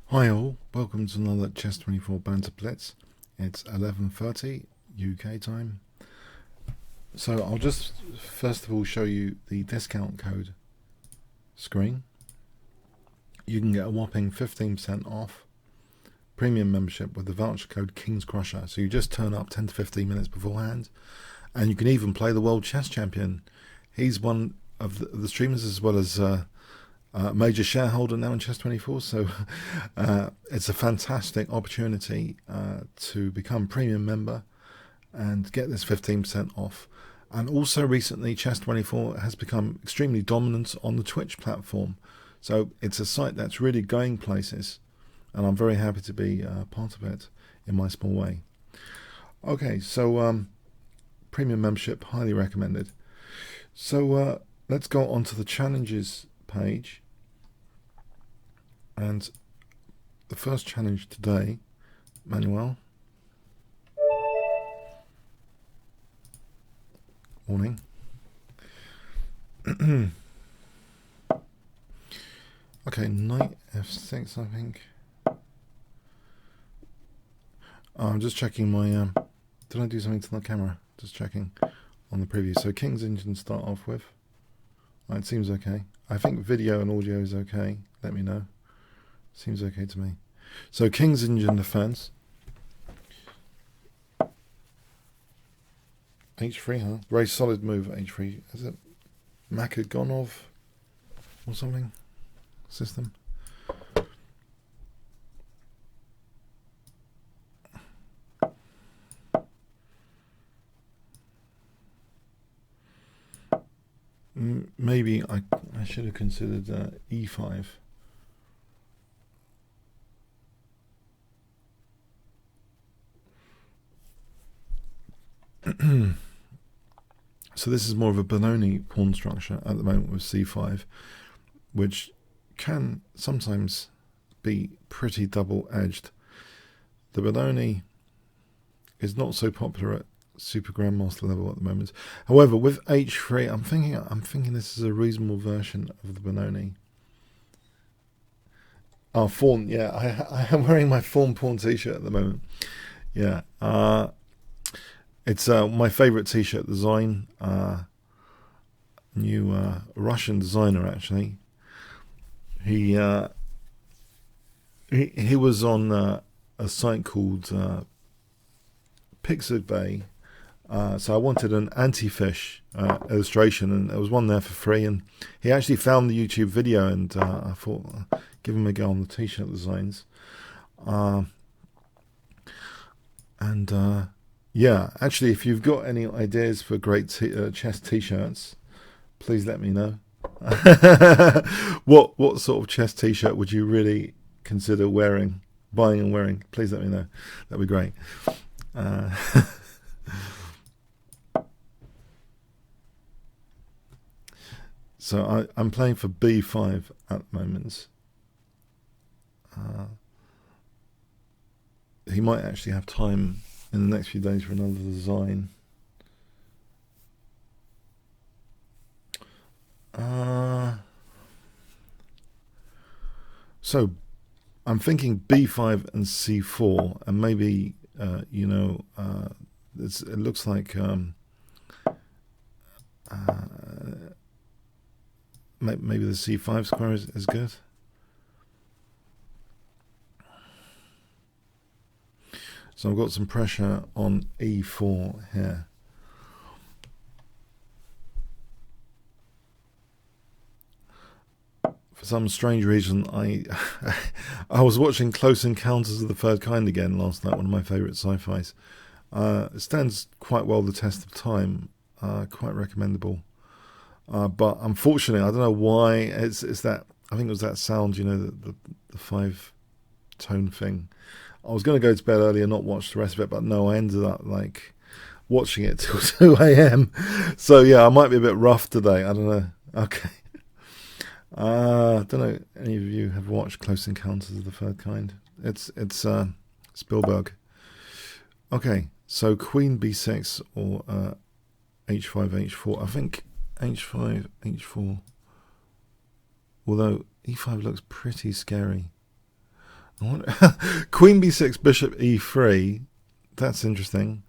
Hi all, welcome to another chess24 Banter Blitz. It's 11:30 UK time. So I'll just first of all show you the discount code screen. You can get a whopping 15% off premium membership with the voucher code Kingscrusher. So you just turn up 10 to 15 minutes beforehand, and you can even play the World Chess Champion. He's one of the streamers as well as major shareholder now in chess24, so it's a fantastic opportunity to become premium member and get this 15% off. And also recently chess24 has become extremely dominant on the Twitch platform, so it's a site that's really going places, and I'm very happy to be part of it in my small way. Okay, so premium membership, highly recommended. So let's go on to the challenges page. And the first challenge today, Manuel. Morning. Okay, knight f6, I think. I'm just checking my. Did I do something to the camera? Just checking on the preview. So King's Engine start off with. It seems okay. I think video and audio is okay. Let me know. Seems okay to me. So King's Engine defense. H3, huh? Very solid move, H3. Is it Makhadgonov or something? System? Maybe I should have considered E5. So this is more of a Benoni pawn structure at the moment with c5, which can sometimes be pretty double-edged. The Benoni is not so popular at Super Grandmaster level at the moment. However, with h3, I'm thinking this is a reasonable version of the Benoni. Oh, fawn, yeah, I am wearing my fawn pawn t-shirt at the moment. Yeah, it's my favorite t-shirt design, new Russian designer actually. He was on a site called Pixel Bay, so I wanted an anti-fish illustration, and there was one there for free, and he actually found the YouTube video, and I thought give him a go on the t-shirt designs, yeah, actually, if you've got any ideas for great chess t-shirts, please let me know. What sort of chess t-shirt would you really consider buying and wearing? Please let me know. That'd be great. So I'm playing for b5 at the moment. He might actually have time in the next few days for another design. So I'm thinking b5 and c4, and maybe it looks like maybe the c5 square is good. So I've got some pressure on e4 here. For some strange reason, I was watching Close Encounters of the Third Kind again last night, one of my favourite sci-fis. It stands quite well the test of time, quite recommendable. But unfortunately, I don't know why, it's that, I think it was that sound, the 5-tone thing. I was going to go to bed early and not watch the rest of it, but no, I ended up watching it till 2 a.m. So yeah, I might be a bit rough today. I don't know. Okay. I don't know. Any of you have watched Close Encounters of the Third Kind? It's Spielberg. Okay, so Queen b6 or h5 h4. I think h5 h4. Although e5 looks pretty scary. Queen b6, bishop e3. That's interesting.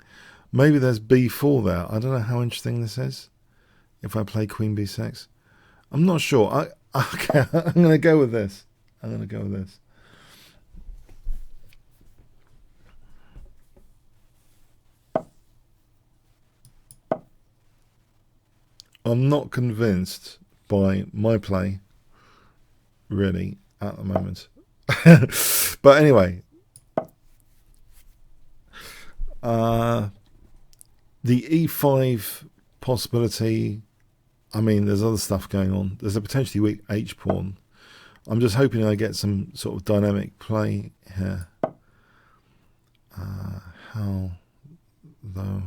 Maybe there's b4 there. I don't know how interesting this is. If I play queen b6, I'm not sure. Okay, I'm going to go with this. I'm not convinced by my play, really, at the moment. But anyway, the e5 possibility, I mean, there's other stuff going on. There's a potentially weak h-pawn. I'm just hoping I get some sort of dynamic play here. How, though?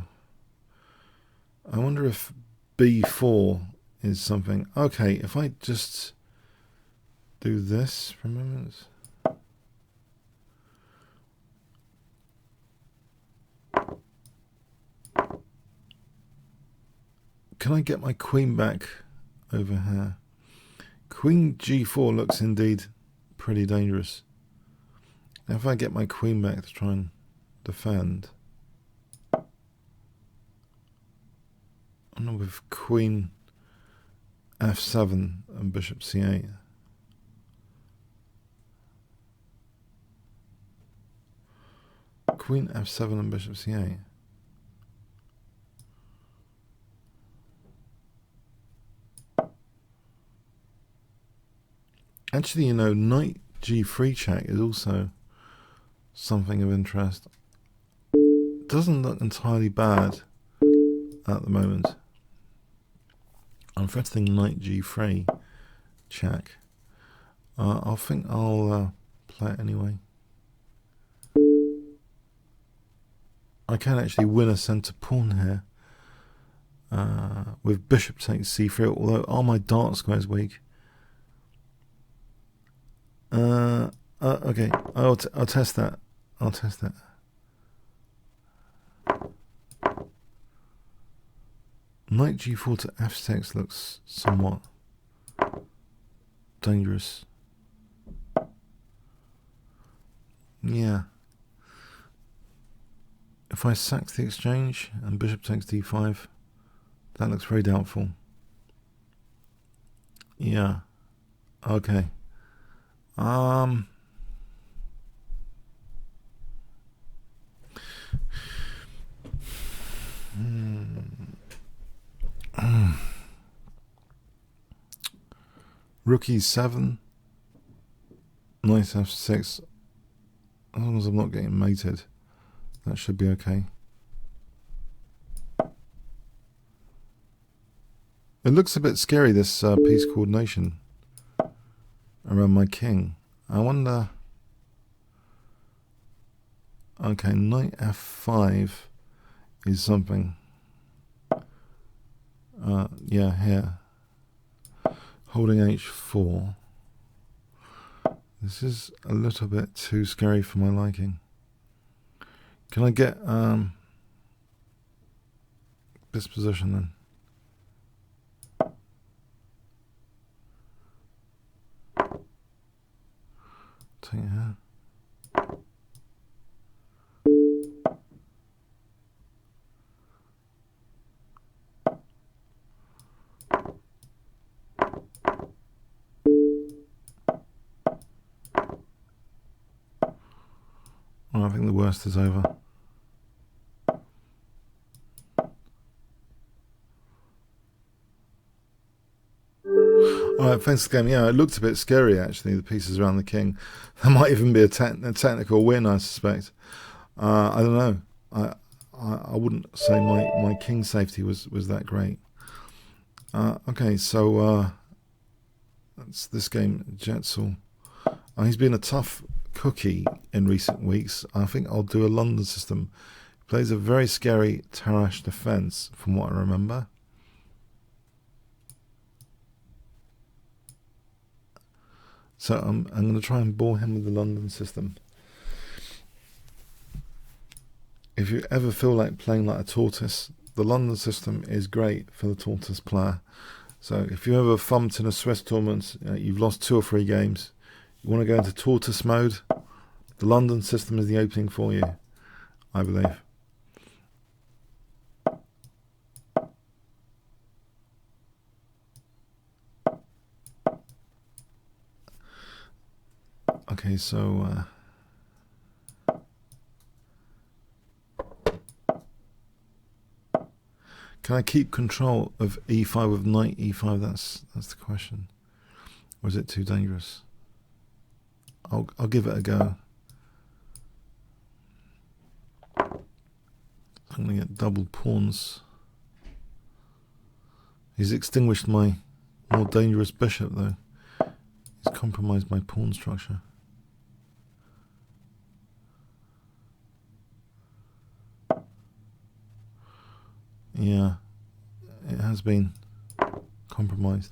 I wonder if b4 is something. Okay, if I just do this for a moment. Can I get my queen back over here? Queen g4 looks indeed pretty dangerous. Now if I get my queen back to try and defend, I'm not with queen f7 and bishop c8. Queen f7 and bishop c8. Actually, you know, knight g3 check is also something of interest. Doesn't look entirely bad at the moment. I'm threatening knight g3 check. I think I'll play it anyway. I can actually win a centre pawn here with bishop takes c3, although are my dark squares weak? Okay, I'll test that. I'll test that. Knight g4 to f6 looks somewhat dangerous. Yeah. If I sack the exchange and bishop takes d5, that looks very doubtful. Yeah. Okay. Rook e7, knight f6. As long as I'm not getting mated, that should be okay. It looks a bit scary, this piece coordination around my king. I wonder. Okay, knight f5 is something. Yeah, here. Holding h4. This is a little bit too scary for my liking. Can I get this position then? Take it here. Well, I think the worst is over. Alright, thanks for the game. Yeah, it looked a bit scary actually, the pieces around the king. That might even be a technical win, I suspect. I don't know. I wouldn't say my king safety was that great. Okay, so that's this game, Jetzel. He's been a tough cookie in recent weeks. I think I'll do a London system. He plays a very scary Tarrasch defense, from what I remember. So I'm going to try and bore him with the London system. If you ever feel like playing like a tortoise, the London system is great for the tortoise player. So if you ever thumped in a Swiss tournament, you've lost 2 or 3 games, you want to go into tortoise mode, The London system is the opening for you, I believe. Okay, so can I keep control of e5 with knight e5? That's the question. Or is it too dangerous? I'll give it a go. I'm going to get doubled pawns. He's extinguished my more dangerous bishop, though. He's compromised my pawn structure. Yeah, it has been compromised.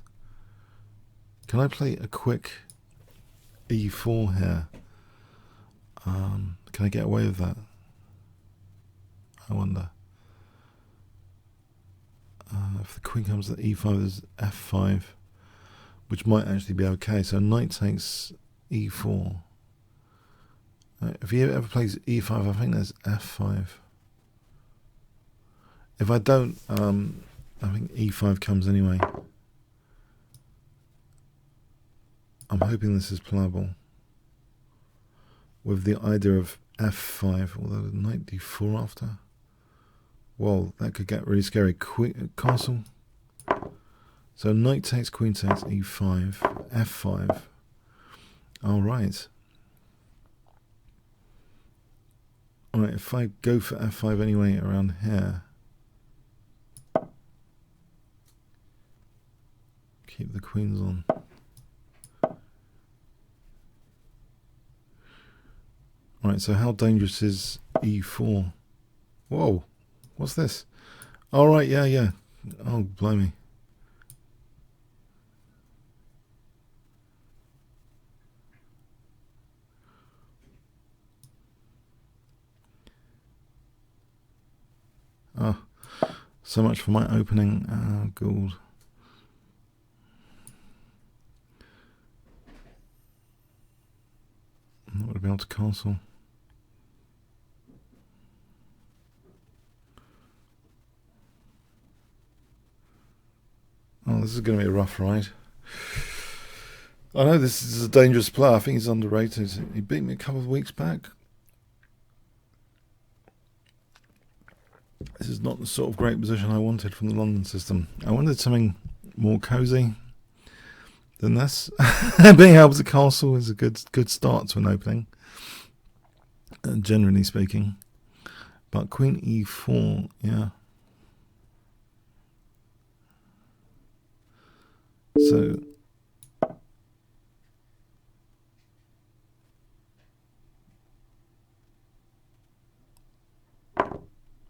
Can I play a quick e4 here? Can I get away with that? I wonder. If the queen comes to e5, there's f5, which might actually be okay. So knight takes e4. If he ever plays e5, I think there's f5. If I don't, I think e5 comes anyway. I'm hoping this is playable with the idea of f5, although knight d4 after. Well, that could get really scary. Castle. So knight takes, queen takes, e5, f5. All right. All right, if I go for f5 anyway around here, keep the queens on. Right, so how dangerous is e4? Whoa, what's this? All right, yeah. Oh, blimey. Oh, so much for my opening. Oh, gold. I'm not going to be able to castle. Oh, this is going to be a rough ride. I know this is a dangerous player. I think he's underrated. He beat me a couple of weeks back. This is not the sort of great position I wanted from the London system. I wanted something more cozy than this. Being able to castle is a good start to an opening, generally speaking. But queen e4, yeah. So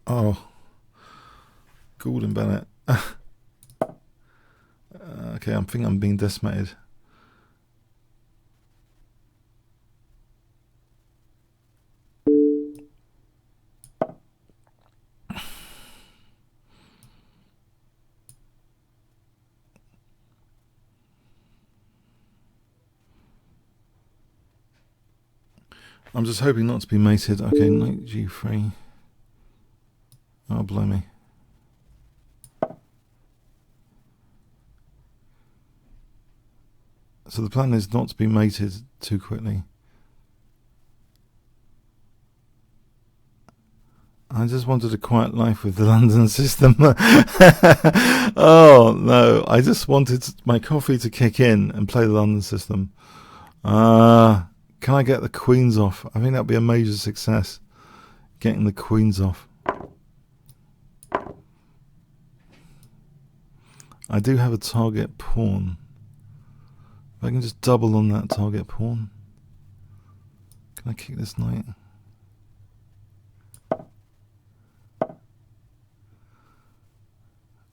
oh, Gordon Bennett. Okay, I think I'm being decimated. I'm just hoping not to be mated. Okay, knight g3. Oh, blimey. So the plan is not to be mated too quickly. I just wanted a quiet life with the London system. Oh, no. I just wanted my coffee to kick in and play the London system. Can I get the queens off? I think that would be a major success. Getting the queens off. I do have a target pawn. If I can just double on that target pawn. Can I kick this knight?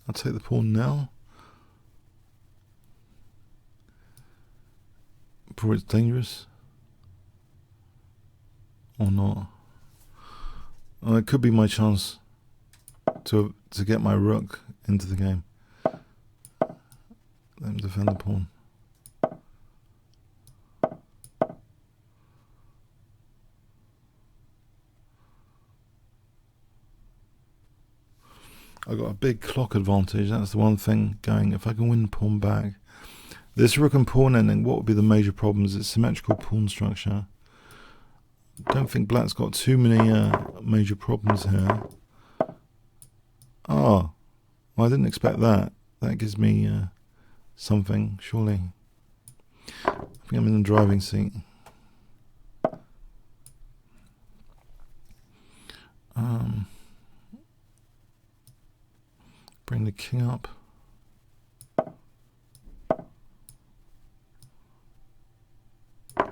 I'll take the pawn now. Before it's dangerous. Or not. Well, it could be my chance to get my rook into the game. Let him defend the pawn. I've got a big clock advantage. That's the one thing going. If I can win pawn back, this rook and pawn ending, what would be the major problems? It's symmetrical pawn structure. Don't think black's got too many major problems here. Oh, well, I didn't expect that. That gives me something, surely. I think I'm in the driving seat. Bring the king up.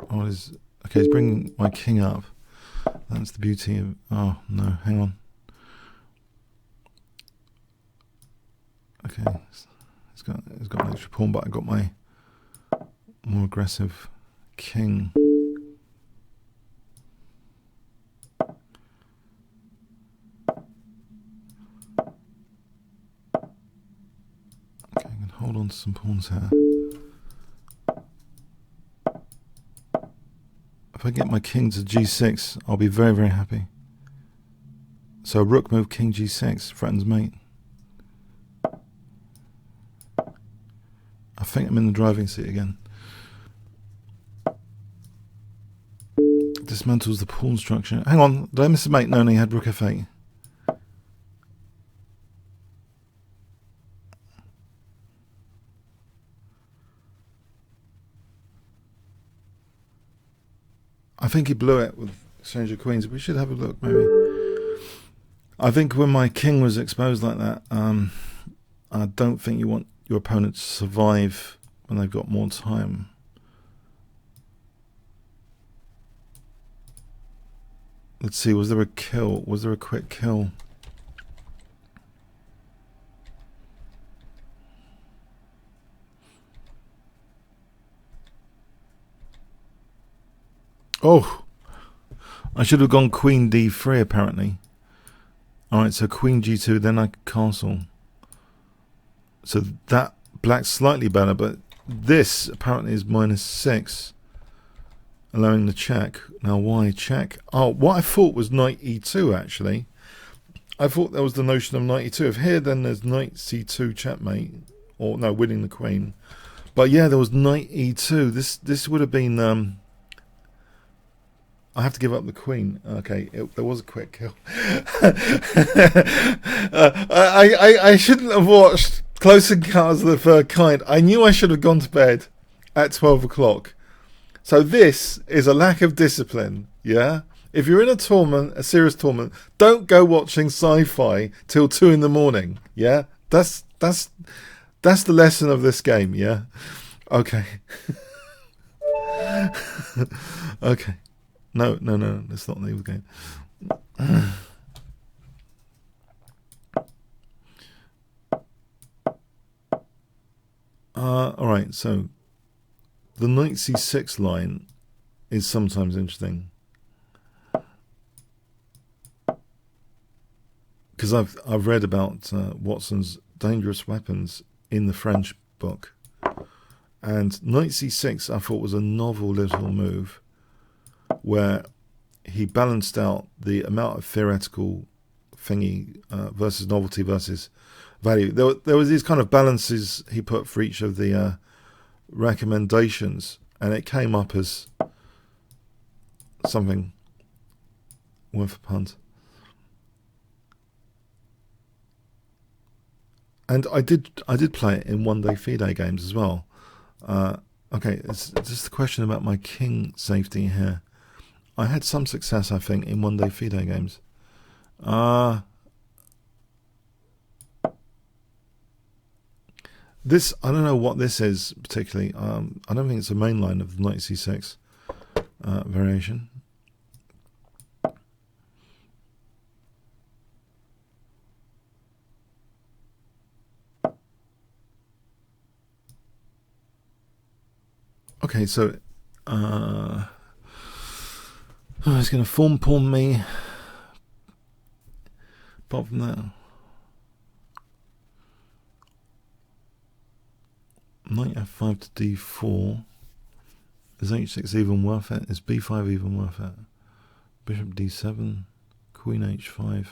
Oh, okay, he's bringing my king up. That's the beauty of... Oh, no, hang on. Okay, he's got an extra pawn, but I got my more aggressive king. Okay, I can hold on to some pawns here. If I get my king to g6, I'll be very, very happy. So rook move, king g6, threatens mate. I think I'm in the driving seat again. Dismantles the pawn structure. Hang on, did I miss a mate? No, he had rook f8. I think he blew it with exchange of queens. We should have a look, maybe. I think when my king was exposed like that, I don't think you want your opponent to survive when they've got more time. Let's see, was there a kill? Was there a quick kill? Oh, I should have gone queen d3 apparently. Alright, so queen g2, then I castle. So that black's slightly better, but this apparently is -6, allowing the check. Now why check? Oh, what I thought was knight e2 actually. I thought there was the notion of knight e2. If here, then there's knight c2 checkmate, or no, winning the queen. But yeah, there was knight e2. This would have been... I have to give up the queen. Okay, there was a quick kill. I shouldn't have watched Close Encounters of the Third Kind. I knew I should have gone to bed at 12 o'clock. So this is a lack of discipline, yeah? If you're in a tournament, a serious tournament, don't go watching sci-fi till 2 in the morning, yeah? That's the lesson of this game, yeah? Okay. Okay. No, that's not the name of the game. Alright, so the knight c6 line is sometimes interesting. Because I've read about Watson's dangerous weapons in the French book. And knight c6 I thought was a novel little move, where he balanced out the amount of theoretical thingy versus novelty versus value. There was these kind of balances he put for each of the recommendations, and it came up as something worth a punt. And I did play it in one-day FIDE games as well. Okay, it's just a question about my king safety here. I had some success, I think, in one-day FIDE games. This, I don't know what this is particularly. I don't think it's a main line of the knight c6 variation. Okay, so he's going to form pawn me. Apart from that, knight f5 to d4. Is h6 even worth it? Is b5 even worth it? Bishop d7, queen h5.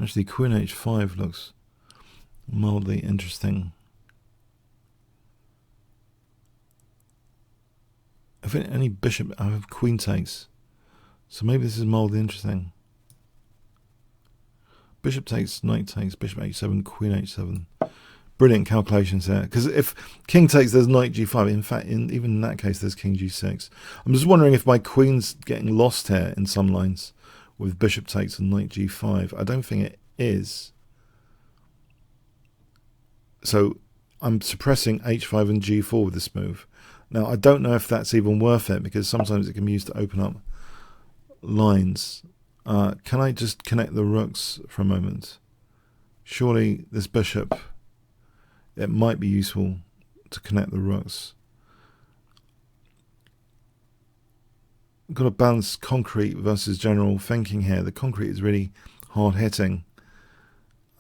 Actually, queen h5 looks mildly interesting. If any bishop, I have queen takes. So maybe this is mildly interesting. Bishop takes, knight takes, bishop h7, queen h7. Brilliant calculations there. Because if king takes, there's knight g5. In fact, even in that case, there's king g6. I'm just wondering if my queen's getting lost here in some lines with bishop takes and knight g5. I don't think it is. So I'm suppressing h5 and g4 with this move. Now, I don't know if that's even worth it, because sometimes it can be used to open up lines. Can I just connect the rooks for a moment? Surely this bishop, it might be useful to connect the rooks. I've got to balance concrete versus general thinking here. The concrete is really hard hitting.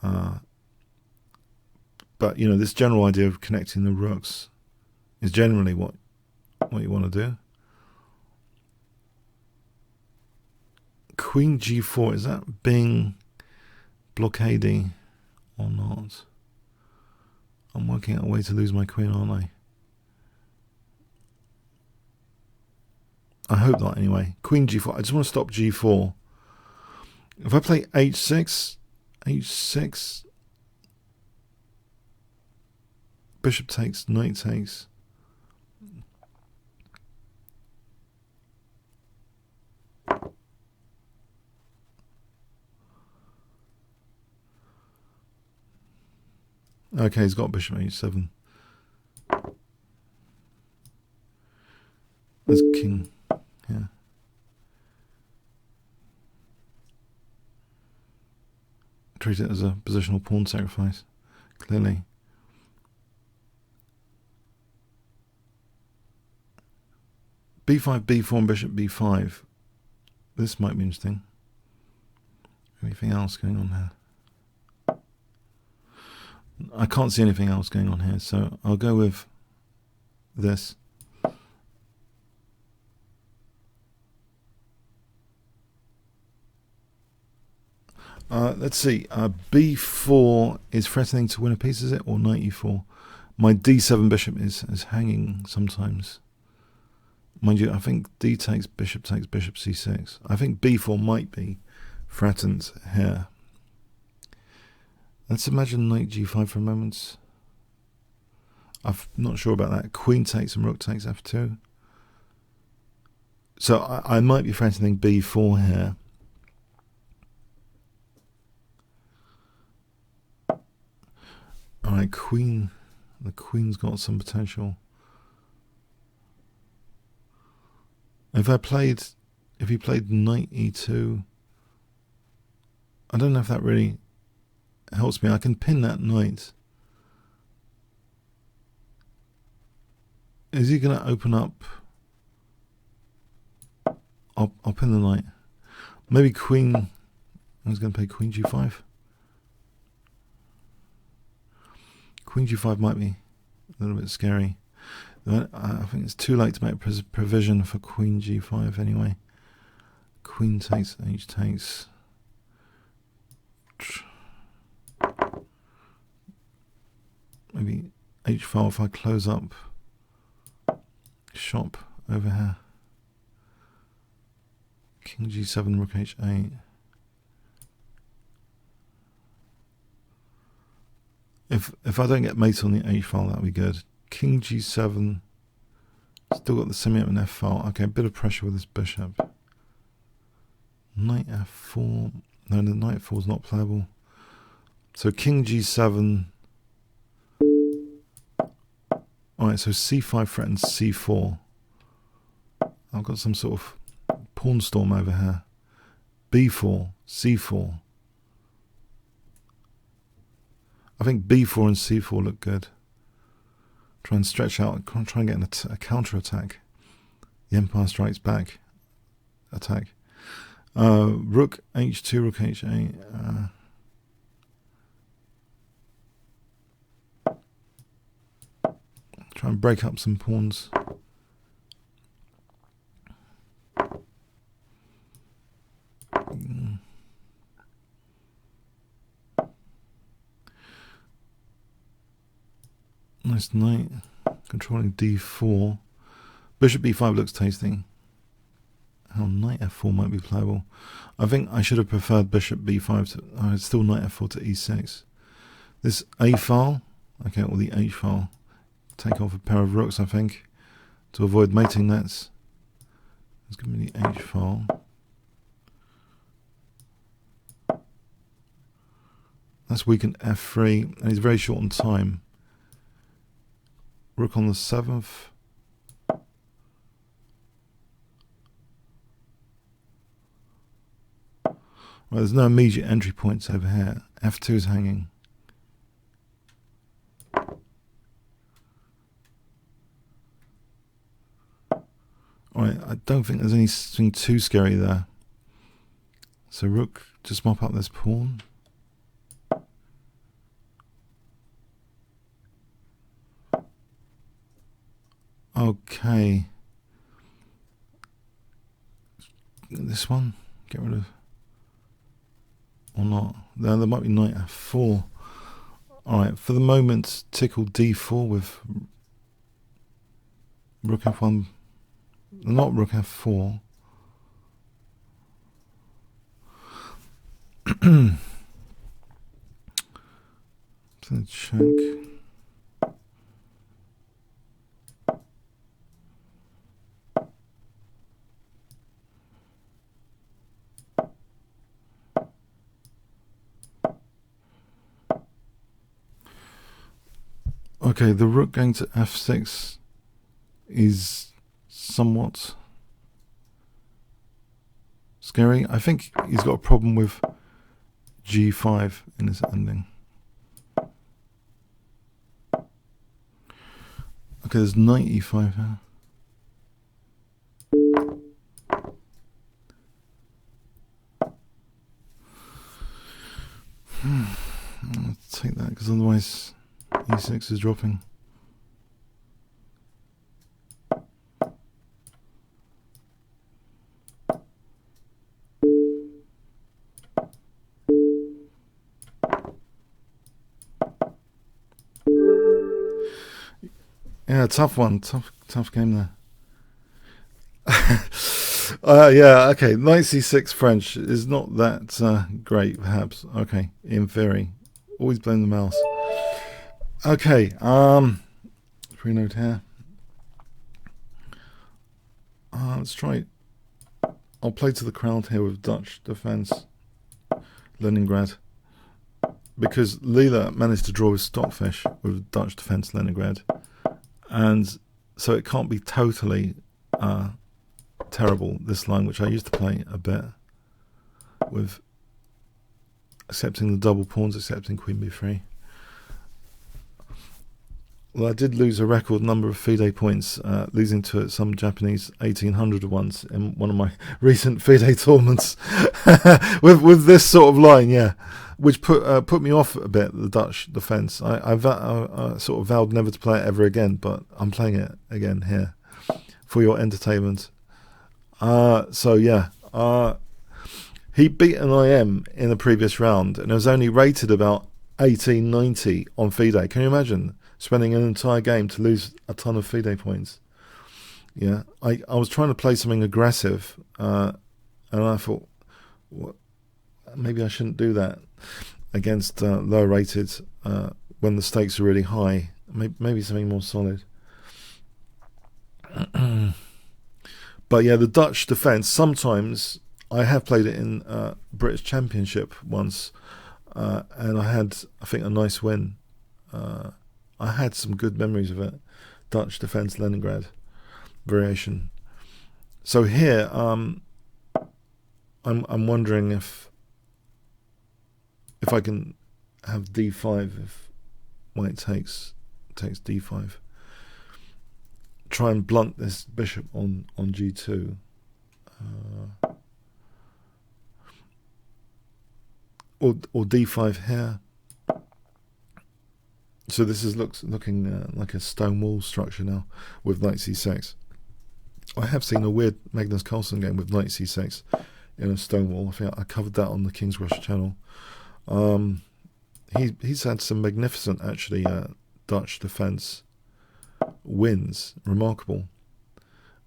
But, you know, this general idea of connecting the rooks is generally what you want to do. Queen g4, is that being blockadey or not? I'm working out a way to lose my queen, aren't I? I hope not, anyway. Queen g4, I just want to stop g4. If I play h6, bishop takes, knight takes. Okay, he's got bishop h7. There's king. Yeah. Treat it as a positional pawn sacrifice, clearly. b5, b4, and bishop b5. This might be interesting. Anything else going on here? I can't see anything else going on here, so I'll go with this. Let's see. b4 is threatening to win a piece, is it? Or knight e4? My d7 bishop is hanging sometimes. Mind you, I think d takes bishop c6. I think b4 might be threatened here. Let's imagine knight g5 for a moment. I'm not sure about that. Queen takes and rook takes f2. So I might be threatening b4 here. Alright, queen. The queen's got some potential. If he played knight e2, I don't know if that really helps me. I can pin that knight. Is he going to open up? I'll pin the knight. Maybe queen. I was going to play queen g5. Queen g5 might be a little bit scary. I think it's too late to make provision for queen g5 anyway. Queen takes, h takes. Maybe h4 if I close up shop over here. King g7, rook h8. If I don't get mate on the h file, that'll be good. King g7. Still got the semi up and f file. Okay, a bit of pressure with this bishop. Knight f4. No, the knight f4 is not playable. So king g7. Alright, so c5 threatens c4. I've got some sort of pawn storm over here. b4, c4. I think b4 and c4 look good. Try and stretch out, try and get a counter-attack. The Empire Strikes Back attack. Rook h2, rook h8. Try and break up some pawns. Nice knight. Controlling d4. Bishop b5 looks tasty. How knight f4 might be playable. I think I should have preferred bishop b5 to... still knight f4 to e6. This a file. Okay, or the h file. Take off a pair of rooks, I think, to avoid mating nets. Let's give me the h file. That's weakened f3, and he's very short on time. Rook on the 7th. Well, there's no immediate entry points over here. f2 is hanging. Alright, I don't think there's anything too scary there. So rook, just mop up this pawn. Okay. This one, get rid of, or not. There might be knight f4. Alright, for the moment, tickle d4 with rook f1, not rook f4. So check. Okay, the rook going to f6 is somewhat scary. I think he's got a problem with g5 in his ending. Okay, there's knight e5 here. I'll take that because otherwise e6 is dropping. Yeah, tough one. Tough game there. Yeah, okay. Knight c6 French is not that great, perhaps. Okay, in theory. Always blame the mouse. Okay, pre-note here. Let's try. I'll play to the crowd here with Dutch defense, Leningrad, because Leela managed to draw with Stockfish with Dutch defense, Leningrad, and so it can't be totally terrible, this line, which I used to play a bit with, accepting the double pawns, accepting queen b3. Well, I did lose a record number of FIDE points, losing to some Japanese 1800 ones in one of my recent FIDE tournaments with this sort of line, yeah, which put me off a bit, the Dutch defense. I sort of vowed never to play it ever again, but I'm playing it again here for your entertainment. So yeah, he beat an IM in the previous round, and it was only rated about 1890 on FIDE. Can you imagine spending an entire game to lose a ton of FIDE points? Yeah, I was trying to play something aggressive, and I thought, well, maybe I shouldn't do that against lower rated when the stakes are really high. Maybe something more solid. But yeah, the Dutch defense, sometimes I have played it in British Championship once, and I had, I think, a nice win. I had some good memories of it. Dutch defense Leningrad variation. So here, I'm wondering if I can have d5 if white takes d5. Try and blunt this bishop on g2. Or d5 here. So this is looking like a stone wall structure now with knight c6. I have seen a weird Magnus Carlsen game with knight c6 in a stone wall. I think I covered that on the Kingscrusher channel. He's had some magnificent, actually, Dutch defence wins. Remarkable,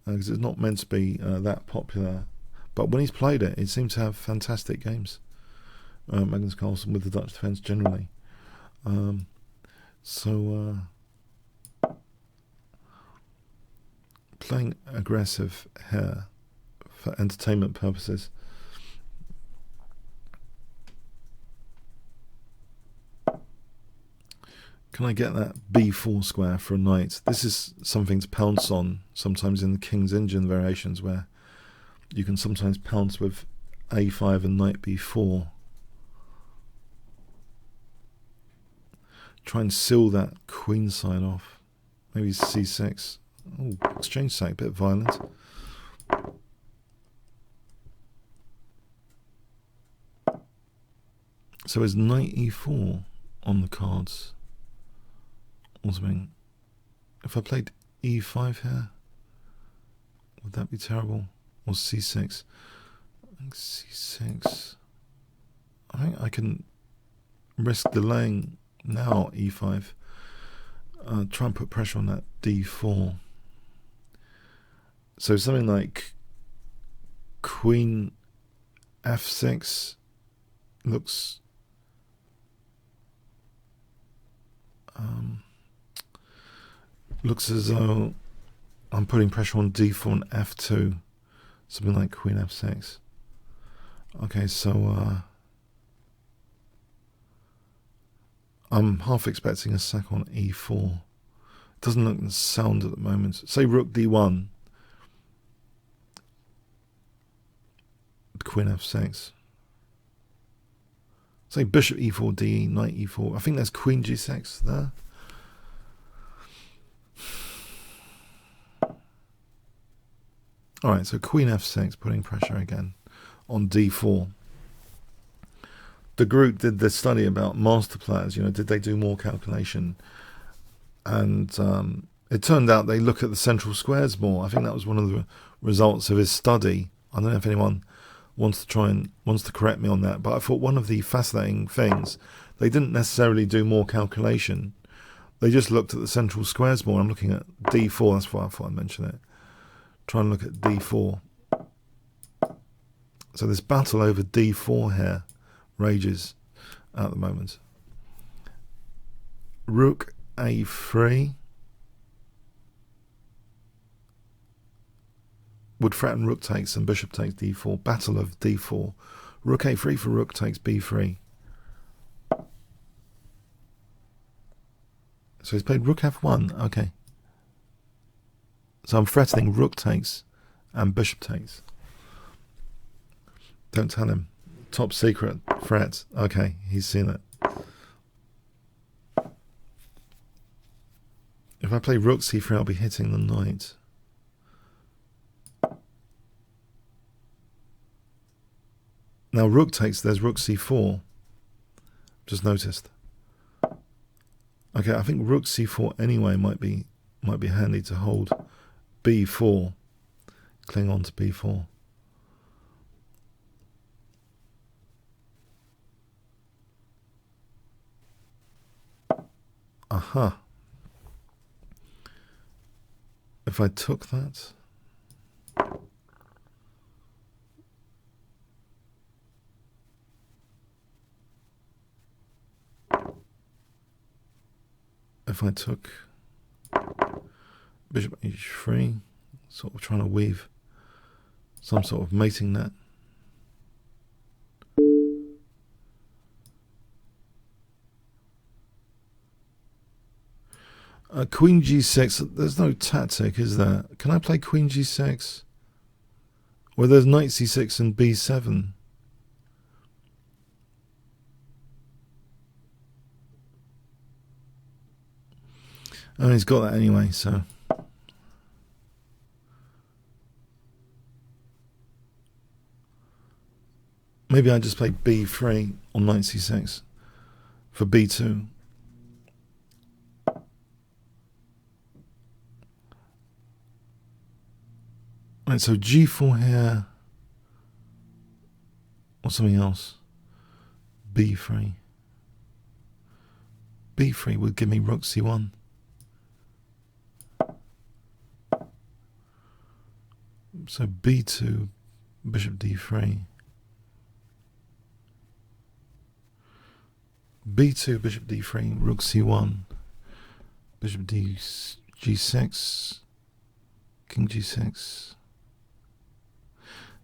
because it's not meant to be that popular, but when he's played it, it seems to have fantastic games. Magnus Carlsen with the Dutch defence generally. Playing aggressive here for entertainment purposes. Can I get that b4 square for a knight? This is something to pounce on sometimes in the King's Indian variations, where you can sometimes pounce with a5 and knight b4. Try and seal that queen side off. Maybe c6. Oh, exchange sack, a bit violent. So is knight e4 on the cards? Or something. If I played e5 here, would that be terrible? Or c6? I think c6. I think I can risk delaying now e5. Try and put pressure on that d4. So something like queen f6 looks looks as though I'm putting pressure on d4 and f2, something like queen f6. Okay, so I'm half expecting a sack on e4. It doesn't look sound at the moment. Say rook d1, queen f6. Say bishop e4, d, knight e4. I think there's queen g6 there. Alright, so queen f6, putting pressure again on d4. The group did this study about master players, you know, did they do more calculation? And it turned out they look at the central squares more. I think that was one of the results of his study. I don't know if anyone wants to correct me on that, but I thought one of the fascinating things, they didn't necessarily do more calculation. They just looked at the central squares more. I'm looking at d4, that's why I thought I'd mention it. Try and look at d4. So this battle over d4 here rages at the moment. Rook a3 would threaten rook takes and bishop takes d4. Battle of d4. Rook a3 for rook takes b3. So he's played rook f1. Okay. So I'm threatening rook takes and bishop takes. Don't tell him. Top secret threat. Okay, he's seen it. If I play rook c3, I'll be hitting the knight. Now rook takes, there's rook c4. Just noticed. Okay, I think rook c4 anyway might be handy to hold. b4. Cling on to b4. Aha. If I took that, if I took bishop h3, sort of trying to weave some sort of mating net. Queen g6, there's no tactic, is there? Can I play queen g6? Well, there's knight c6 and b7. Oh, he's got that anyway, so. Maybe I just play b3 on knight c6 for b2. Right, so g4 here, or something else, b3. b3 would give me rook c1. So b2, bishop d3. b2, bishop d3, rook c1, bishop g6, king g6.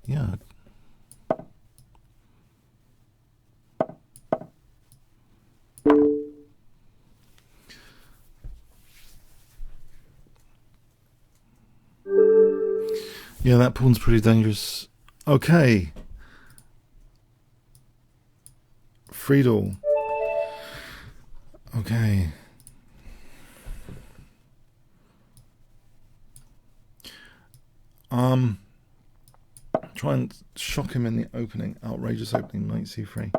Yeah. Yeah, that pawn's pretty dangerous. Okay. Friedel. Okay. Try and shock him in the opening. Outrageous opening, knight c3.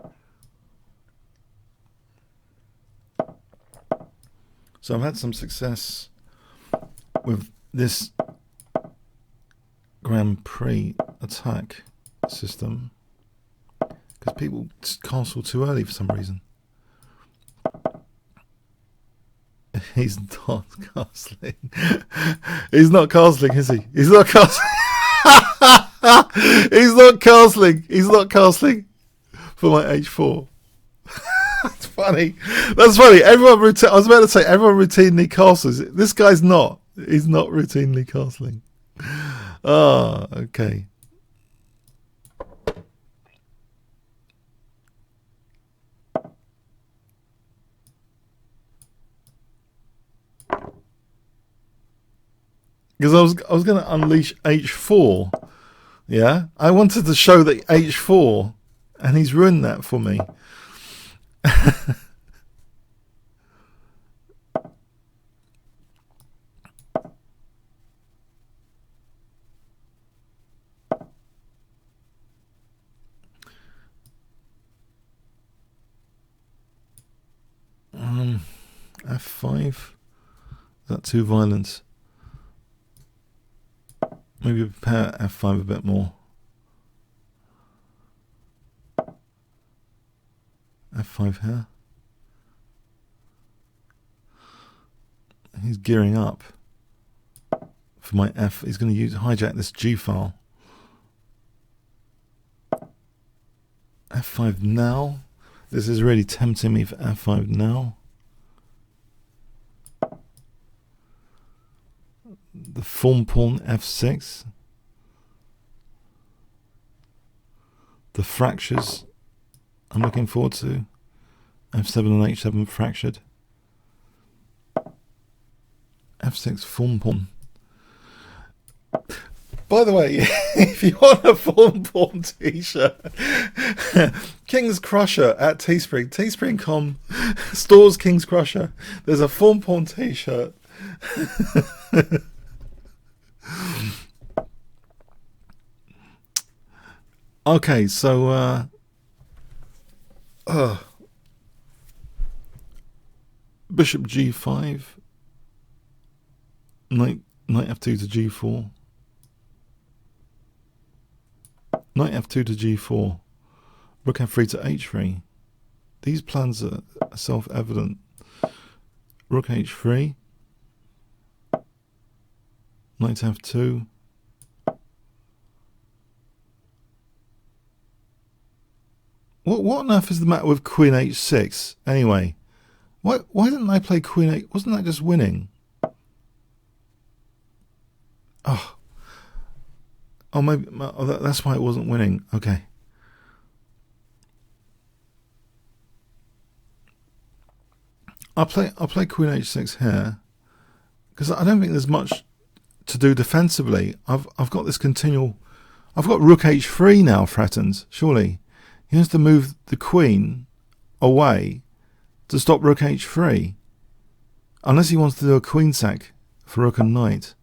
So I've had some success with this Grand Prix attack system because people castle too early for some reason. He's not castling. He's not castling, is he? He's not castling. He's not castling. He's not castling for my h4. That's funny. That's funny. I was about to say everyone routinely castles. This guy's not. He's not routinely castling. Ah, okay. Because I was going to unleash h4. Yeah, I wanted to show that h4, and he's ruined that for me. F5. Is that too violent? Maybe prepare F5 a bit more. F5 here. He's gearing up for my F. He's going to hijack this G file. F5 now. This is really tempting me for F5 now. The form pawn F6. The fractures I'm looking forward to. F7 and H7 fractured. F6 form pawn. By the way, if you want a form pawn t-shirt, Kingscrusher at Teespring. Teespring.com stores Kingscrusher. There's a form pawn t-shirt. Okay, so bishop g5, knight f2 to g4, knight f2 to g4, rook f3 to h3. These plans are self-evident. Rook h3, knight f2. What on earth is the matter with queen h6 anyway? Why didn't I play queen h? Wasn't that just winning? Oh, maybe that's why it wasn't winning. Okay. I'll play queen h6 here because I don't think there's much to do defensively. I've got this continual. I've got rook h3 now threatened. Surely he has to move the queen away to stop rook h3, unless he wants to do a queen sack for rook and knight.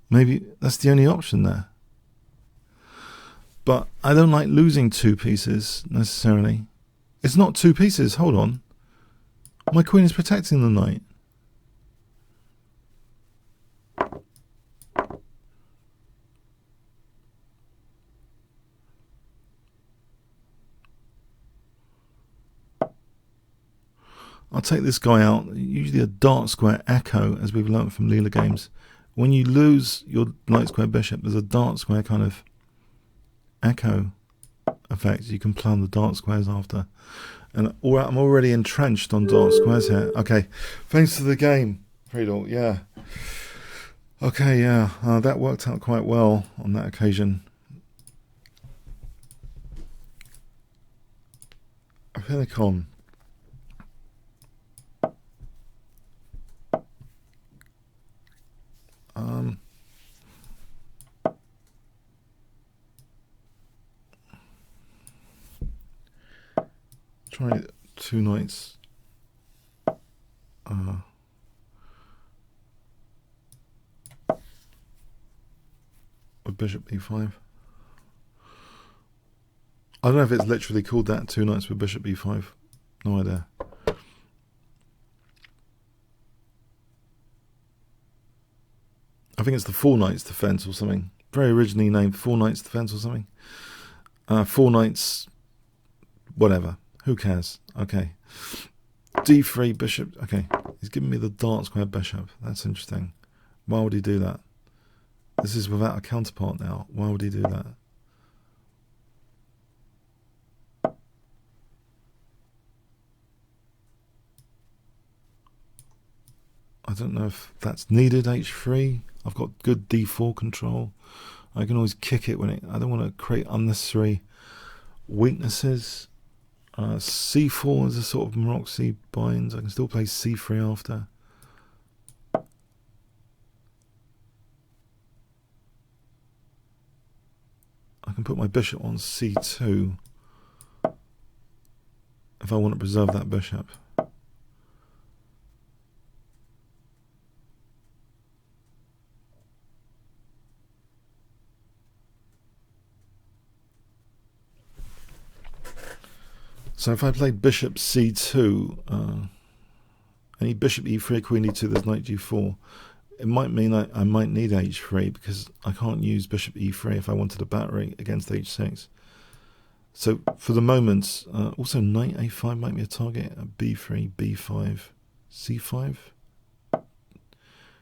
Maybe that's the only option there. But I don't like losing two pieces necessarily. It's not two pieces. Hold on. My queen is protecting the knight. I'll take this guy out. Usually a dark square echo, as we've learned from Leela games. When you lose your light square bishop, there's a dark square kind of echo effect. You can play on the dark squares after. And I'm already entrenched on dark squares here. Okay, thanks for the game, Friedel. Yeah. Okay, yeah, that worked out quite well on that occasion. Helicon. Try 2 knights. With bishop e5. I don't know if it's literally called that, 2 knights with bishop e5. No idea. I think it's the 4 knights defense or something. Very originally named 4 knights defense or something. 4 knights, whatever. Who cares? Okay. d3 bishop. Okay. He's giving me the dark square bishop. That's interesting. Why would he do that? This is without a counterpart now. Why would he do that? I don't know if that's needed, h3. I've got good d4 control. I can always kick it when I don't want to create unnecessary weaknesses. c4 is a sort of Maroczy binds. I can still play c3 after. I can put my bishop on c2 if I want to preserve that bishop. So if I played bishop c2, any bishop e3, queen e2, there's knight g4. It might mean I might need h3 because I can't use bishop e3 if I wanted a battery against h6. So for the moment, also knight a5 might be a target. b3, b5, c5.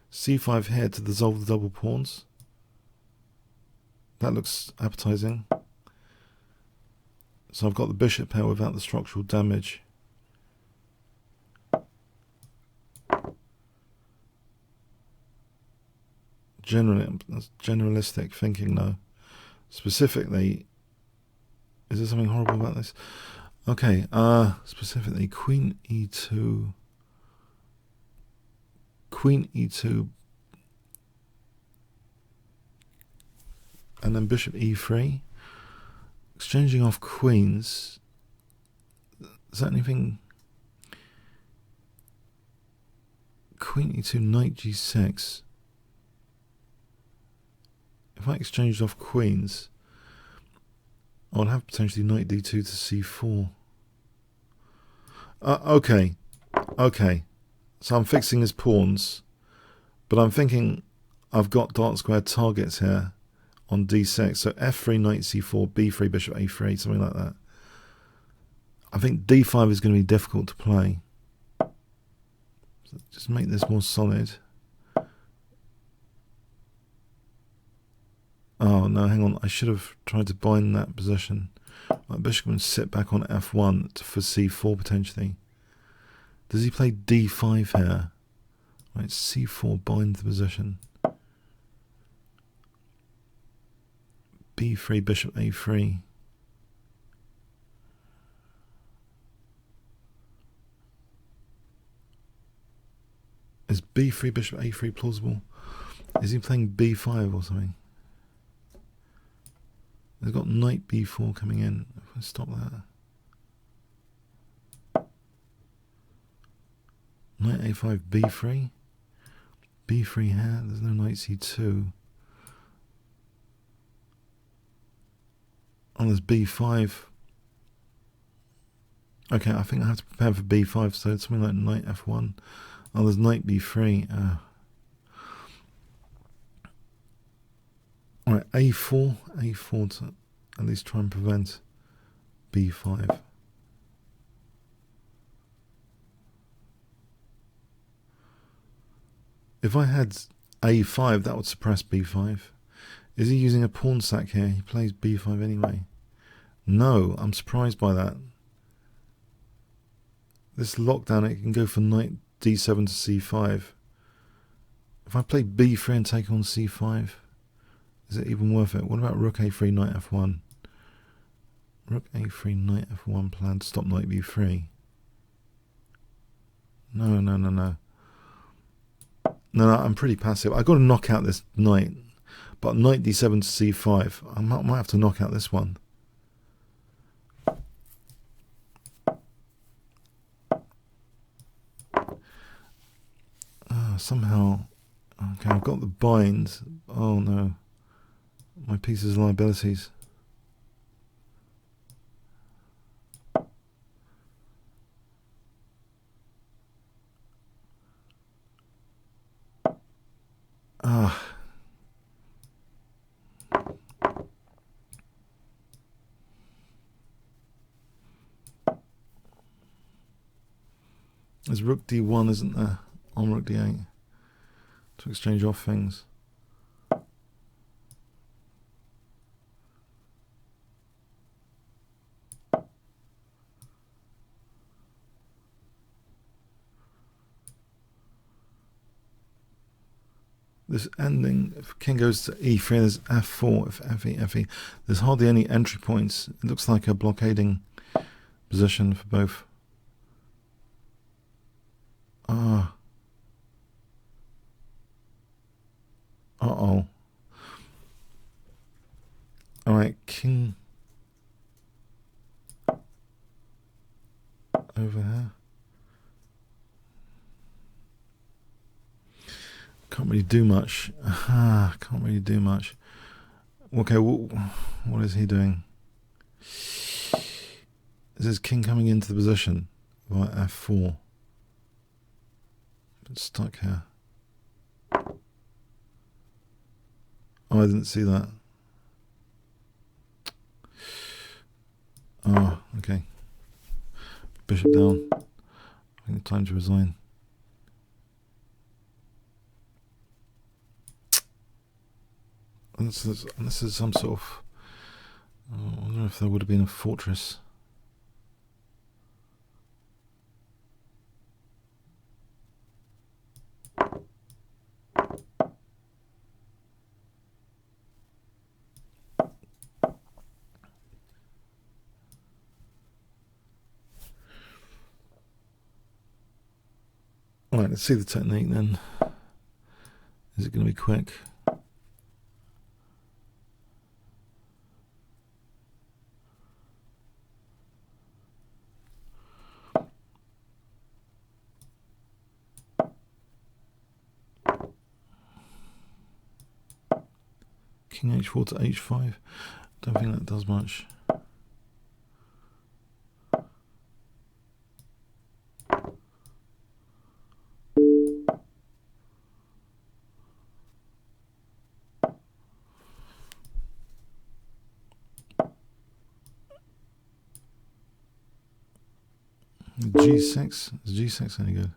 c5 here to dissolve the double pawns. That looks appetizing. So I've got the bishop here without the structural damage. Generally, that's generalistic thinking though. Specifically, is there something horrible about this? Okay, specifically queen e2, and then bishop e3. Exchanging off queens. Is that anything? Queen e2, knight g6. If I exchanged off queens, I'd have potentially knight d2 to c4. Okay. So I'm fixing his pawns, but I'm thinking I've got dark square targets here on d6. So f3, knight c4, b3, bishop a3, something like that. I think d5 is going to be difficult to play. So just make this more solid. Oh no, hang on. I should have tried to bind that position. My bishop can sit back on f1 for c4 potentially. Does he play d5 here? Right, c4 bind the position. b3, bishop a3. Is b3, bishop a3 plausible? Is he playing b5 or something? He's got knight b4 coming in. If I stop that. Knight a5, b3. b3 here. There's no knight c2. Oh, there's b5. Okay, I think I have to prepare for b5, so it's something like knight f1. Oh, there's knight b3. Alright, a4 to at least try and prevent b5. If I had a5, that would suppress b5. Is he using a pawn sack here? He plays b5 anyway. No, I'm surprised by that. This lockdown, it can go for knight d7 to c5. If I play b3 and take on c5, is it even worth it? What about rook a3, knight f1? Rook a3, knight f1 plan to stop knight b3. No. No, I'm pretty passive. I've got to knock out this knight. But knight d7 to c5, I might have to knock out this one. Somehow, okay, I've got the bind. Oh no, my piece's liabilities. There's rook d1, isn't there, on rook d8 to exchange off things. This ending, if king goes to e3, there's f4, if fe, there's hardly any entry points. It looks like a blockading position for both. Uh-oh. Alright, king over here. Can't really do much. Can't really do much. Okay, what is he doing? Is his king coming into the position via f4? It's stuck here. Oh, I didn't see that. Oh, okay. Bishop down. I think time to resign. And this is some sort of... I wonder if there would have been a fortress. Alright, let's see the technique then. Is it going to be quick? King h4 to h5. Don't think that does much. G6? Is G6 any good?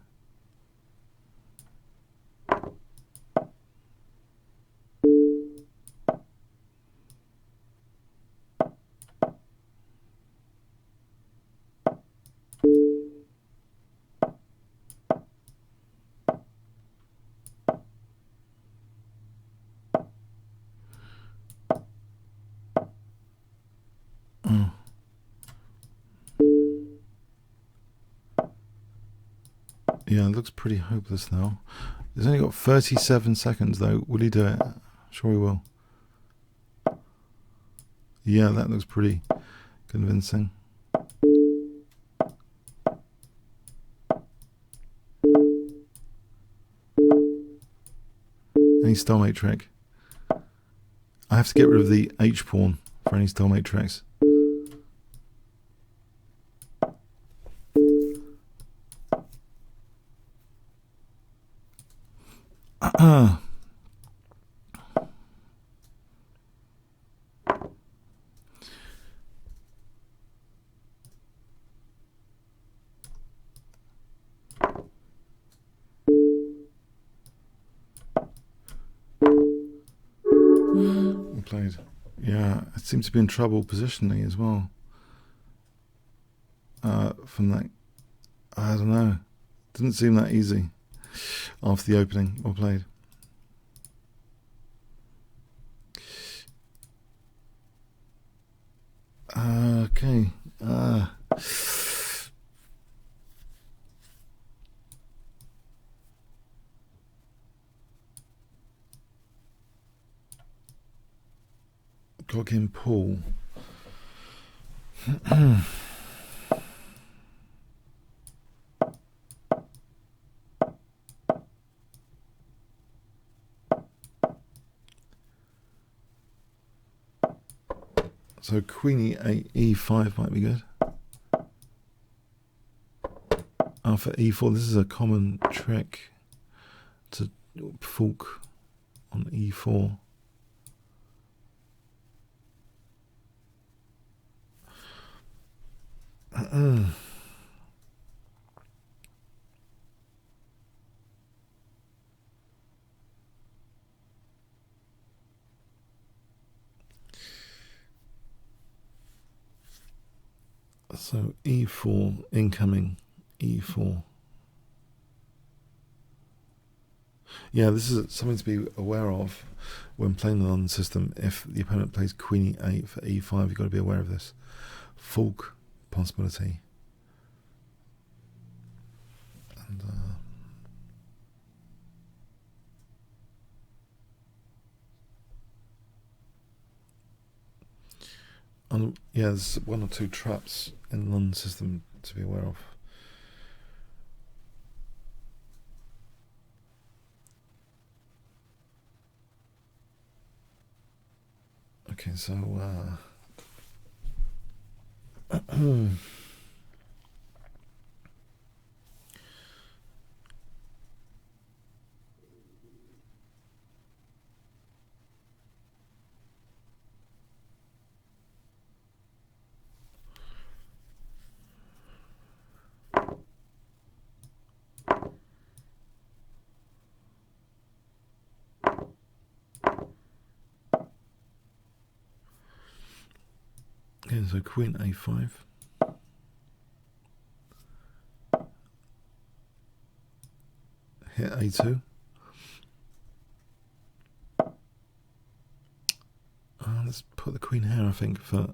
Yeah, it looks pretty hopeless now. He's only got 37 seconds though. Will he do it? Sure he will. Yeah, that looks pretty convincing. Any stalemate trick? I have to get rid of the H pawn for any stalemate tricks. played. Yeah, it seems to be in trouble positionally as well. From that, I don't know. Didn't seem that easy after the opening well played. Okay. Clock in Paul. So Queen E8, E5 might be good. After E4, this is a common trick to fork on E4. So E4 incoming, E4. Yeah, this is something to be aware of when playing the London system. If the opponent plays Queen E8 for E5, you've got to be aware of this fork possibility. And yeah, there's one or two traps in the London system to be aware of. Okay, so okay, so Queen A5. Hit A2. Let's put the Queen here, I think, for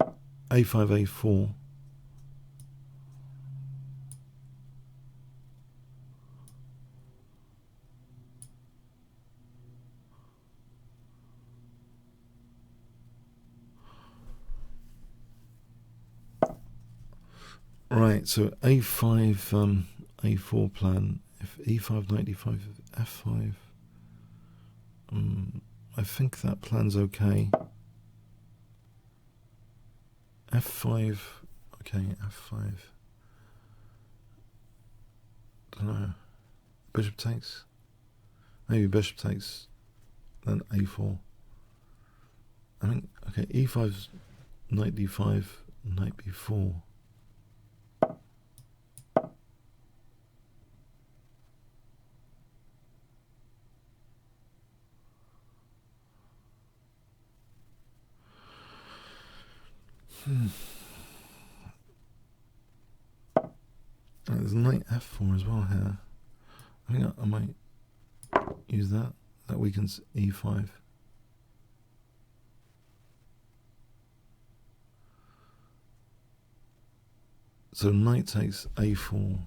A5, A4. Right, so A5, A4 plan. If E5, knight D5, F5. I think that plan's okay. F5, okay, F5. Don't know. Bishop takes. Maybe bishop takes, then A4. I think, okay, E5's knight D5, knight B4. There's knight F4 as well here. I think I might use that. That weakens E5. So knight takes A4.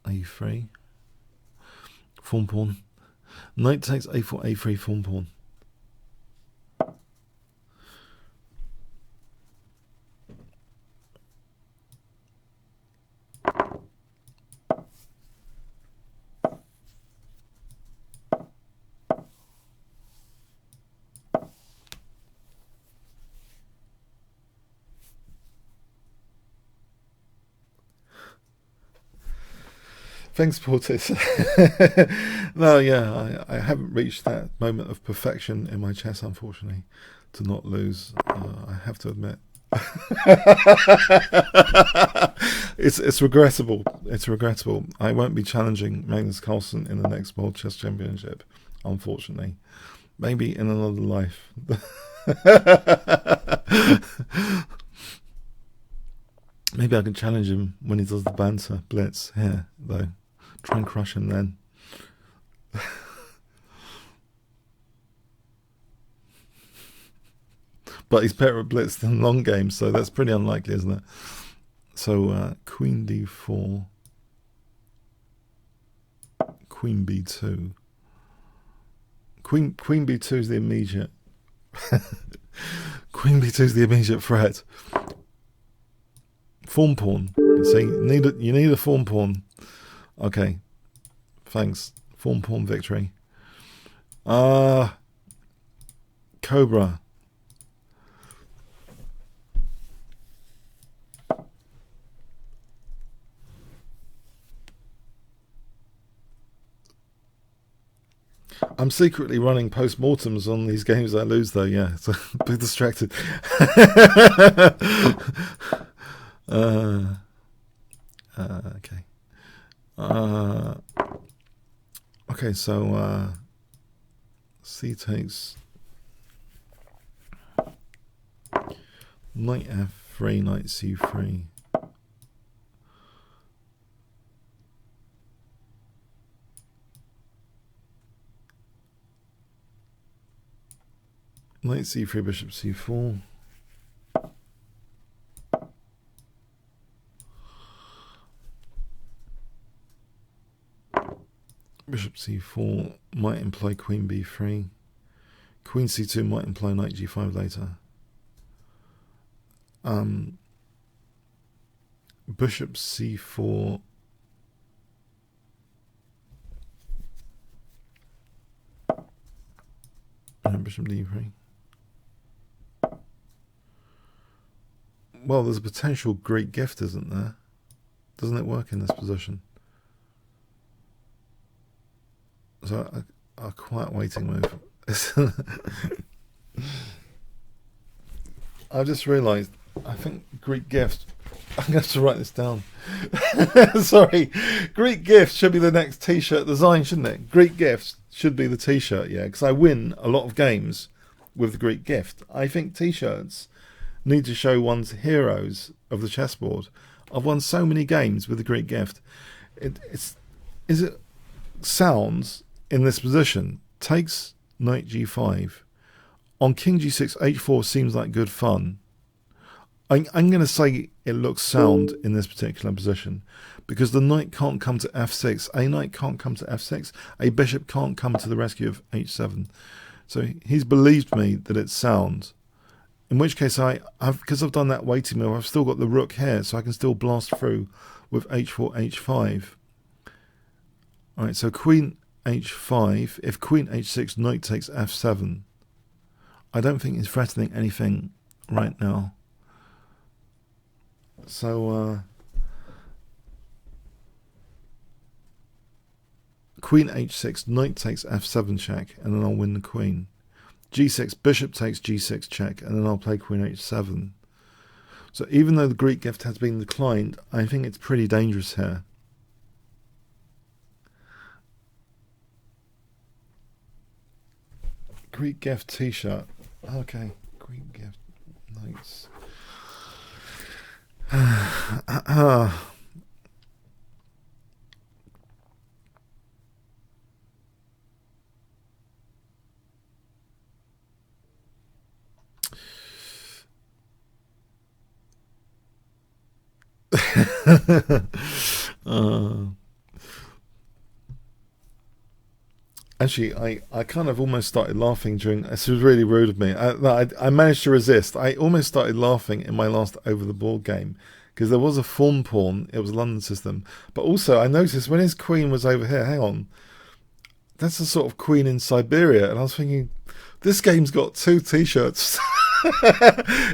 A3. Form pawn. Knight takes A4, A3, form pawn. Thanks, Portis. No, yeah, I haven't reached that moment of perfection in my chess, unfortunately, to not lose. I have to admit, It's regrettable. It's regrettable. I won't be challenging Magnus Carlsen in the next World Chess Championship, unfortunately. Maybe in another life. Maybe I can challenge him when he does the Banter Blitz here, though. Try and crush him then. But he's better at blitz than long games, so that's pretty unlikely, isn't it? So Queen D4, Queen B2. Queen B2 is the immediate. Queen B2 is the immediate threat. Fawn pawn. So you need a fawn pawn. Okay, thanks. Fawn pawn victory. Cobra. I'm secretly running post-mortems on these games I lose, though. Yeah, so a bit distracted. Okay. Okay, so C takes knight F3, knight C3. Knight C3, bishop C4. Bishop C4 might imply Queen B3. Queen C2 might imply Knight G5 later. Bishop C4. And Bishop D3. Well, there's a potential Greek gift, isn't there? Doesn't it work in this position? So a quiet waiting move. I just realised, I think Greek gift, I'm going to have to write this down. Sorry, Greek gift should be the next t-shirt design, shouldn't it? Greek gift should be the t-shirt, yeah, because I win a lot of games with the Greek gift. I think t-shirts need to show one's heroes of the chessboard. I've won so many games with the Greek gift. It sounds in this position, takes knight G5. On king G6, H4 seems like good fun. I'm going to say it looks sound in this particular position because the knight can't come to F6. A knight can't come to F6. A bishop can't come to the rescue of H7. So he's believed me that it's sound. In which case, because I've done that waiting move, I've still got the rook here, so I can still blast through with H4, H5. All right, so Queen H5. If Queen H6, knight takes F7. I don't think he's threatening anything right now. So Queen H6, knight takes F7 check, and then I'll win the queen. G6, bishop takes G6 check, and then I'll play Queen H7. So even though the Greek gift has been declined, I think it's pretty dangerous here. Greek gift t-shirt. Okay, Greek gift. Nice. Actually, I kind of almost started laughing during. This was really rude of me. I managed to resist. I almost started laughing in my last over the board game because there was a fawn pawn. It was a London system, but also I noticed when his queen was over here. Hang on, that's a sort of queen in Siberia, and I was thinking, this game's got two t-shirts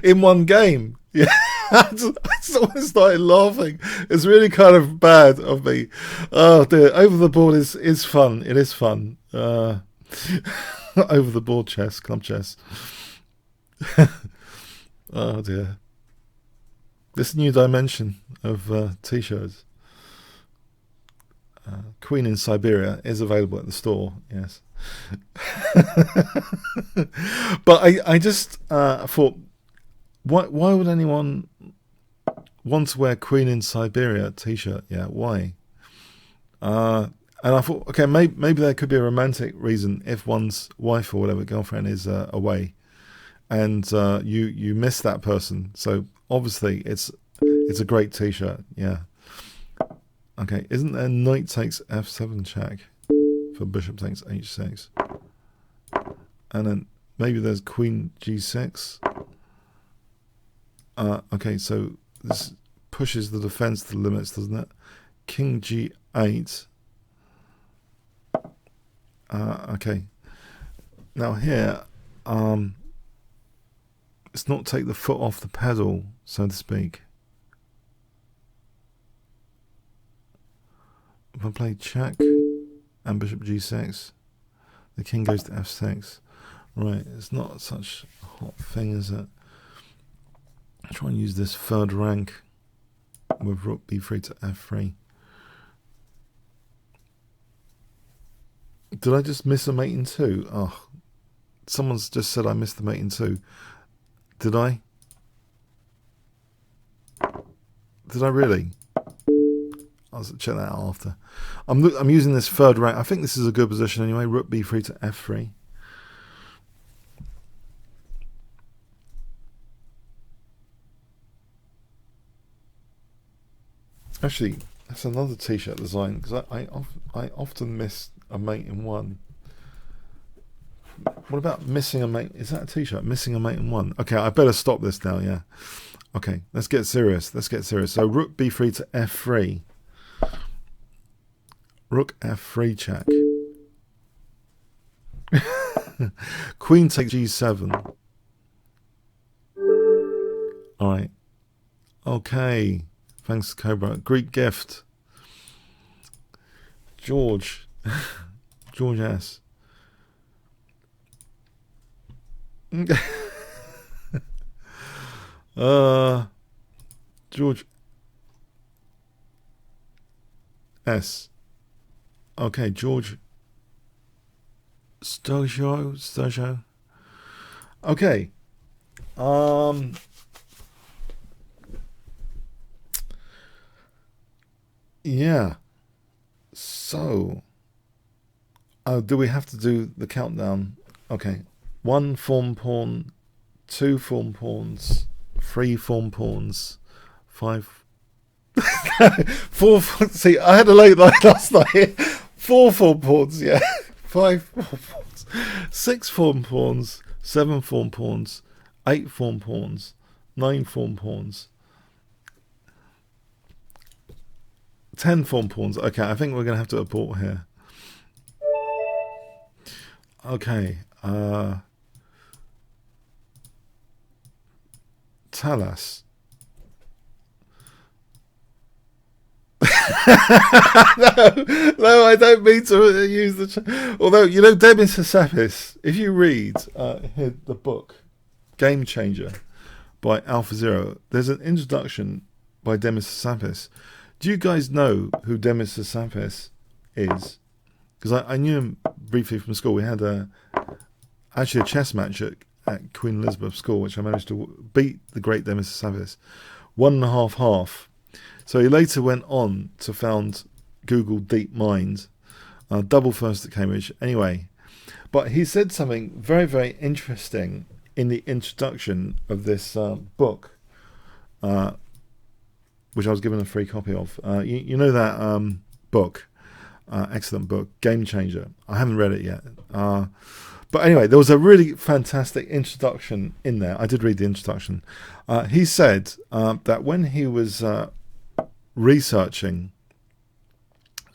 in one game. Yeah. I sort of started laughing. It's really kind of bad of me. Oh dear, over the board is fun. It is fun. Over the board chess, club chess. Oh dear. this new dimension of t-shirts. Queen in Siberia is available at the store, yes. But I just thought, why would anyone want to wear Queen in Siberia t-shirt? Yeah, why? And I thought, okay, maybe there could be a romantic reason if one's wife or whatever, girlfriend is away, and you miss that person. So obviously it's a great t-shirt, yeah. Okay, isn't there knight takes f7 check for bishop takes h6? And then maybe there's queen g6. Okay, so this pushes the defense to the limits, doesn't it? King g8. Okay. Now here, let's not take the foot off the pedal, so to speak. If I play check and bishop g6, the king goes to f6. Right, it's not such a hot thing, is it? I'll try and use this third rank with rook b3 to f3. Did I just miss a mate in two? Oh, someone's just said I missed the mate in two. Did I? Did I really? I'll check that out after. I'm using this third rank. I think this is a good position anyway. Rook b3 to f3. Actually, that's another t-shirt design, because I often miss a mate in one. What about missing a mate? Is that a t-shirt? Missing a mate in one. Okay, I better stop this now, yeah. Okay, let's get serious. Let's get serious. So rook b3 to f3. Rook f3 check. Queen takes g7. Alright. Okay. Thanks, Cobra. Greek gift. George. George S. George S. Okay, George Sturgeon. Okay. Yeah. So, do we have to do the countdown? Okay. 1 form pawn, 2 form pawns, 3 form pawns, 5. 4. See, I had a late night last night. 4 form pawns, yeah. 5 form pawns, 6 form pawns, 7 form pawns, 8 form pawns, 9 form pawns, 10 form pawns. Okay, I think we're going to have to abort here. Okay. Talas. No, I don't mean to use the. Although, you know, Demis Hassapis, if you read here, the book Game Changer by AlphaZero, there's an introduction by Demis Hassapis. Do you guys know who Demis Hassapis is? Because I knew him briefly from school. We had actually a chess match at Queen Elizabeth School, which I managed to beat the great Demis Hassapis 1.5-1/2. So he later went on to found Google DeepMind, double first at Cambridge. Anyway, but he said something very, very interesting in the introduction of this book, which I was given a free copy of. You know that book, excellent book, Game Changer. I haven't read it yet. But anyway, there was a really fantastic introduction in there. I did read the introduction. He said that when he was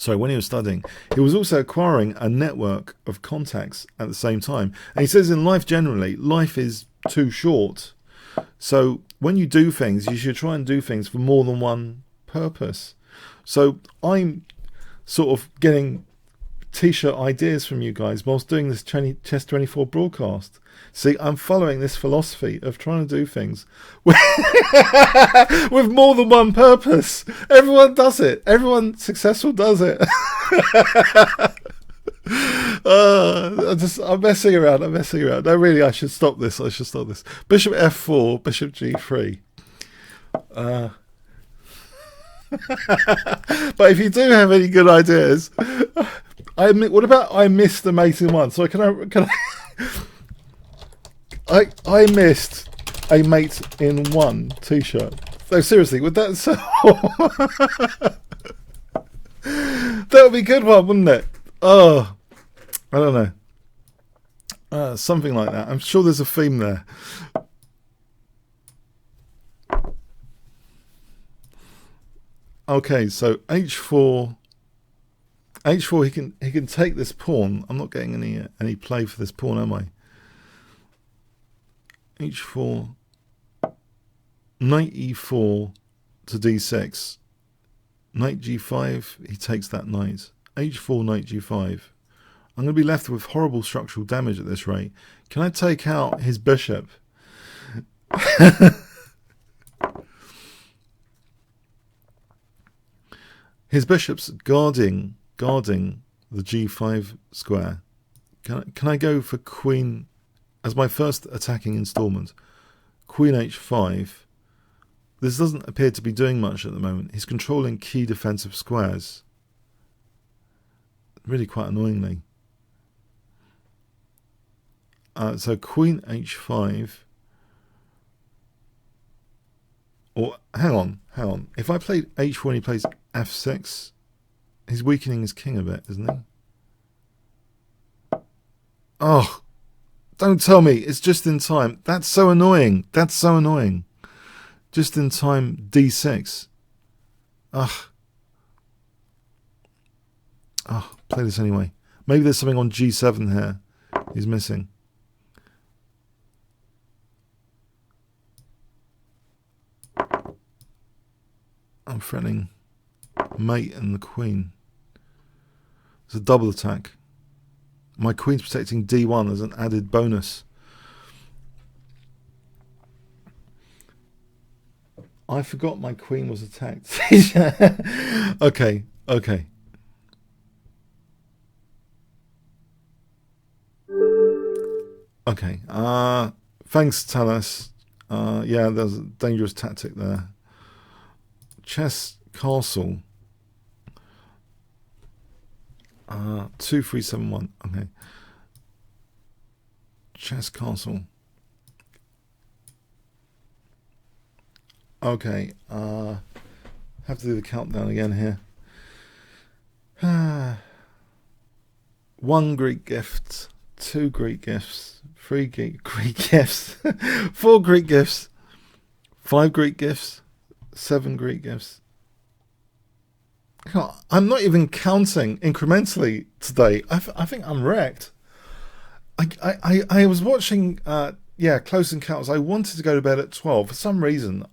when he was studying, he was also acquiring a network of contacts at the same time. And he says in life generally, life is too short. So when you do things, you should try and do things for more than one purpose. So I'm sort of getting t-shirt ideas from you guys whilst doing this chess24 broadcast. See, I'm following this philosophy of trying to do things with more than one purpose. Everyone does it. Everyone successful does it. I'm messing around. No, really, I should stop this. Bishop f4, bishop g3. But if you do have any good ideas, what about I missed the mate in one? So I missed a mate in one t-shirt. No, seriously, would that sell? That would be a good one, wouldn't it? Oh, I don't know. Something like that. I'm sure there's a theme there. Okay, so h4. H4. He can take this pawn. I'm not getting any play for this pawn, am I? h4. Knight e4 to d6. Knight g5. He takes that knight. h4, knight g5. I'm going to be left with horrible structural damage at this rate. Can I take out his bishop? His bishop's guarding the g5 square. Can I go for queen as my first attacking installment? Queen h5. This doesn't appear to be doing much at the moment. He's controlling key defensive squares. Really quite annoyingly. So queen h5. Or hang on. If I played h4 and he plays f6, he's weakening his king a bit, isn't he? Oh, don't tell me it's just in time. That's so annoying. Just in time d6. Ugh. Oh, play this anyway. Maybe there's something on g7 here he's missing. I'm threatening mate and the queen. It's a double attack. My queen's protecting d1 as an added bonus. I forgot my queen was attacked. Okay. Okay. Thanks, Talas. Yeah, there's a dangerous tactic there. Chess castle. 2 3 7 1. Okay. Chess castle. Okay. Have to do the countdown again here. 1 Greek gift, 2 Greek gifts, 3 Greek gifts, 4 Greek gifts, 5 Greek gifts, 7 Greek gifts. I'm not even counting incrementally today. I think I'm wrecked. I was watching Close Encounters. I wanted to go to bed at 12. For some reason,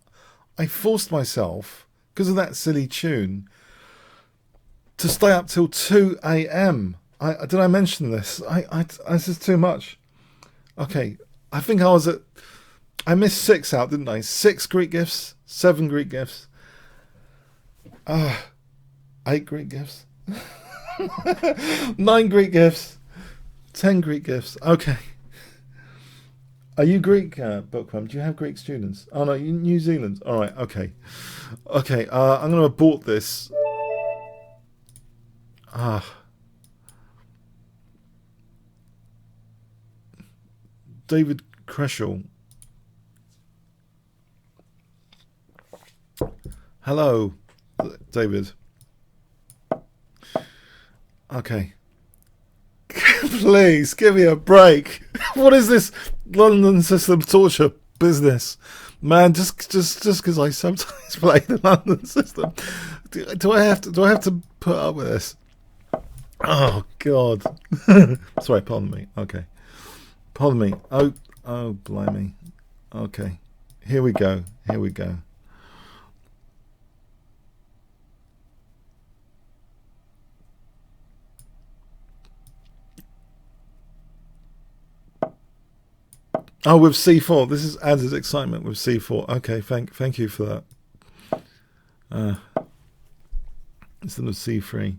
I forced myself, because of that silly tune, to stay up till 2 a.m. Did I mention this? This is too much. Okay, I think I missed 6 out, didn't I? 6 Greek gifts, 7 Greek gifts. 8 Greek gifts. 9 Greek gifts. 10 Greek gifts. Okay. Are you Greek, Bookworm? Do you have Greek students? Oh no, you New Zealand. All right. Okay. Okay. I'm going to abort this. David Kreschel. Hello, David. Okay. Please give me a break. What is this London system torture business, man? Just because I sometimes play the London system, do I have to put up with this? Oh God. Sorry, pardon me. Okay, pardon me. Oh, blimey. Okay, here we go. Oh, with c4. This is added excitement with c4. Okay, thank you for that. Instead of c3.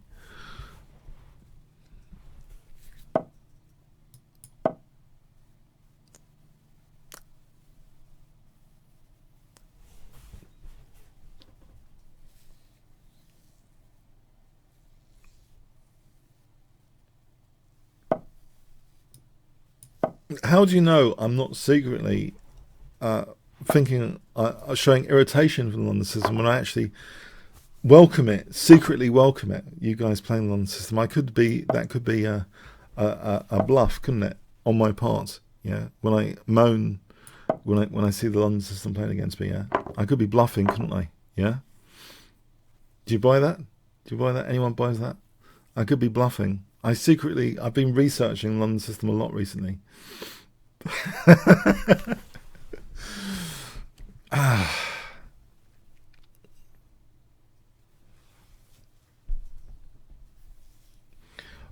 How do you know I'm not secretly thinking, showing irritation for the London system when I actually welcome it, secretly welcome it? You guys playing the London system, that could be a bluff, couldn't it, on my part? Yeah, when I moan when I see the London system playing against me, yeah, I could be bluffing, couldn't I? Yeah. Do you buy that? Do you buy that? Anyone buys that? I could be bluffing. I've been researching the London system a lot recently.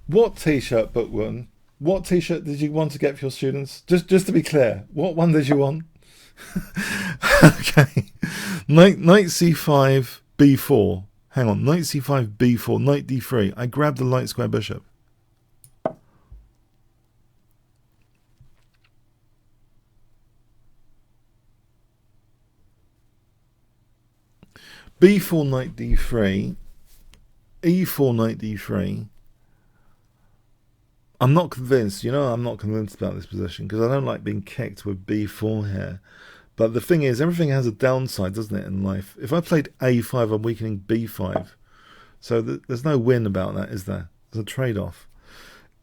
What t-shirt, Bookworm? What t-shirt did you want to get for your students? Just to be clear, what one did you want? Okay. Knight c5, b4. Hang on, knight c5, b4, knight d3. I grabbed the light square bishop. b4, knight d3, e4, knight d3. I'm not convinced, I'm not convinced about this position because I don't like being kicked with b4 here. But the thing is, everything has a downside, doesn't it, in life? If I played a5, I'm weakening b5. So there's no win about that, is there? There's a trade-off.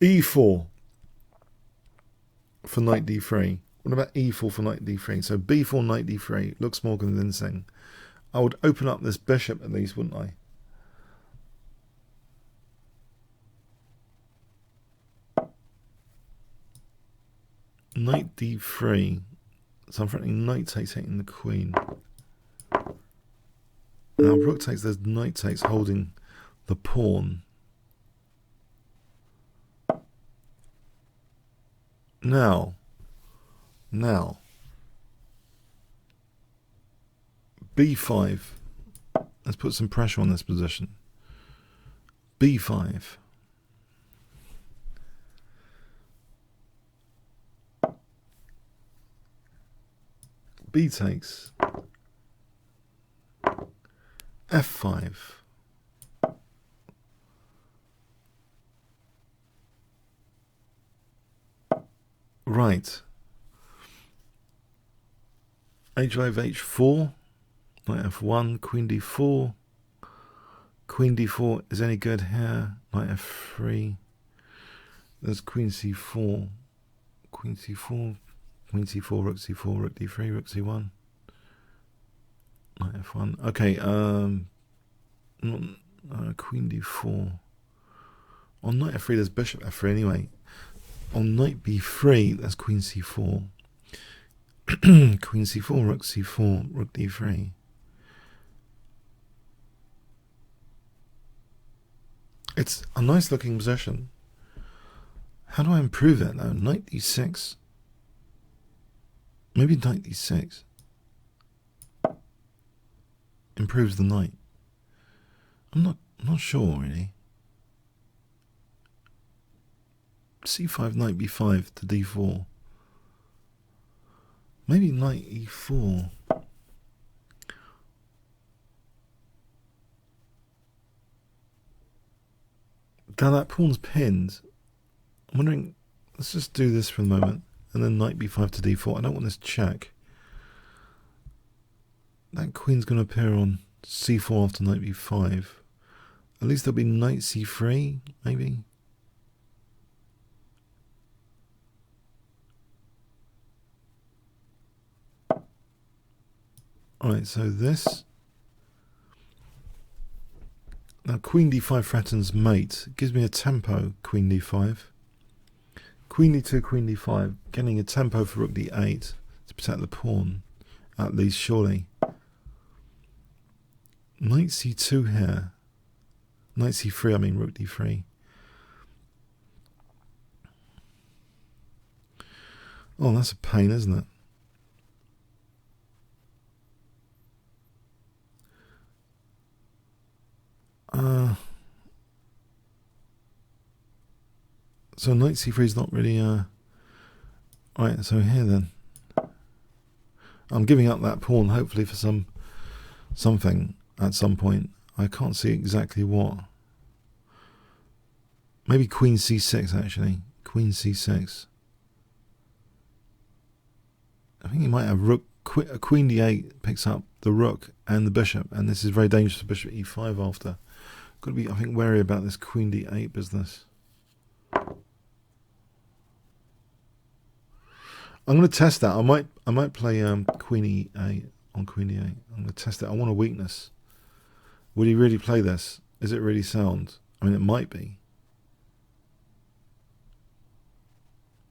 e4 for knight d3. What about e4 for knight d3? So b4, knight d3 looks more convincing. I would open up this bishop at least, wouldn't I? Knight d3. So I'm threatening knight takes, taking the queen. Now rook takes, there's knight takes holding the pawn. Now, b5. Let's put some pressure on this position. b5. B takes. f5. Right. h5, h4. Knight f1, queen d4. Queen d4 is any good here. Knight f3. There's queen c4. Queen c4. Queen c4, rook c4, rook d3, rook c1. Knight f1. Okay, queen d4. On knight f3, there's bishop f3 anyway. On knight b3, there's queen c4. Queen c4, rook c4, rook d3. It's a nice looking position. How do I improve it though? Knight d6. Maybe knight d6 improves the knight. I'm not sure really. c5, knight b5 to d4. Maybe knight e4. Now that pawn's pinned. I'm wondering, let's just do this for a moment. And then knight b5 to d4. I don't want this check. That queen's going to appear on c4 after knight b5. At least there'll be knight c3, maybe. Alright, so this. Now queen d5 threatens mate. Gives me a tempo, queen d5. Queen d2, queen d5. Getting a tempo for rook d8 to protect the pawn. At least, surely. Knight c2 here. Knight c3, I mean rook d3. Oh, that's a pain, isn't it? So knight c3 is not really right. So here then, I'm giving up that pawn hopefully for something at some point. I can't see exactly what. Maybe queen c6 actually. Queen c6. I think you might have rook. Queen d8 picks up the rook and the bishop, and this is very dangerous for bishop e5 after. Got to be, I think, wary about this queen d8 business. I'm going to test that. I might play queen e8 on queen e8. I'm going to test it. I want a weakness. Would he really play this? Is it really sound? I mean, it might be.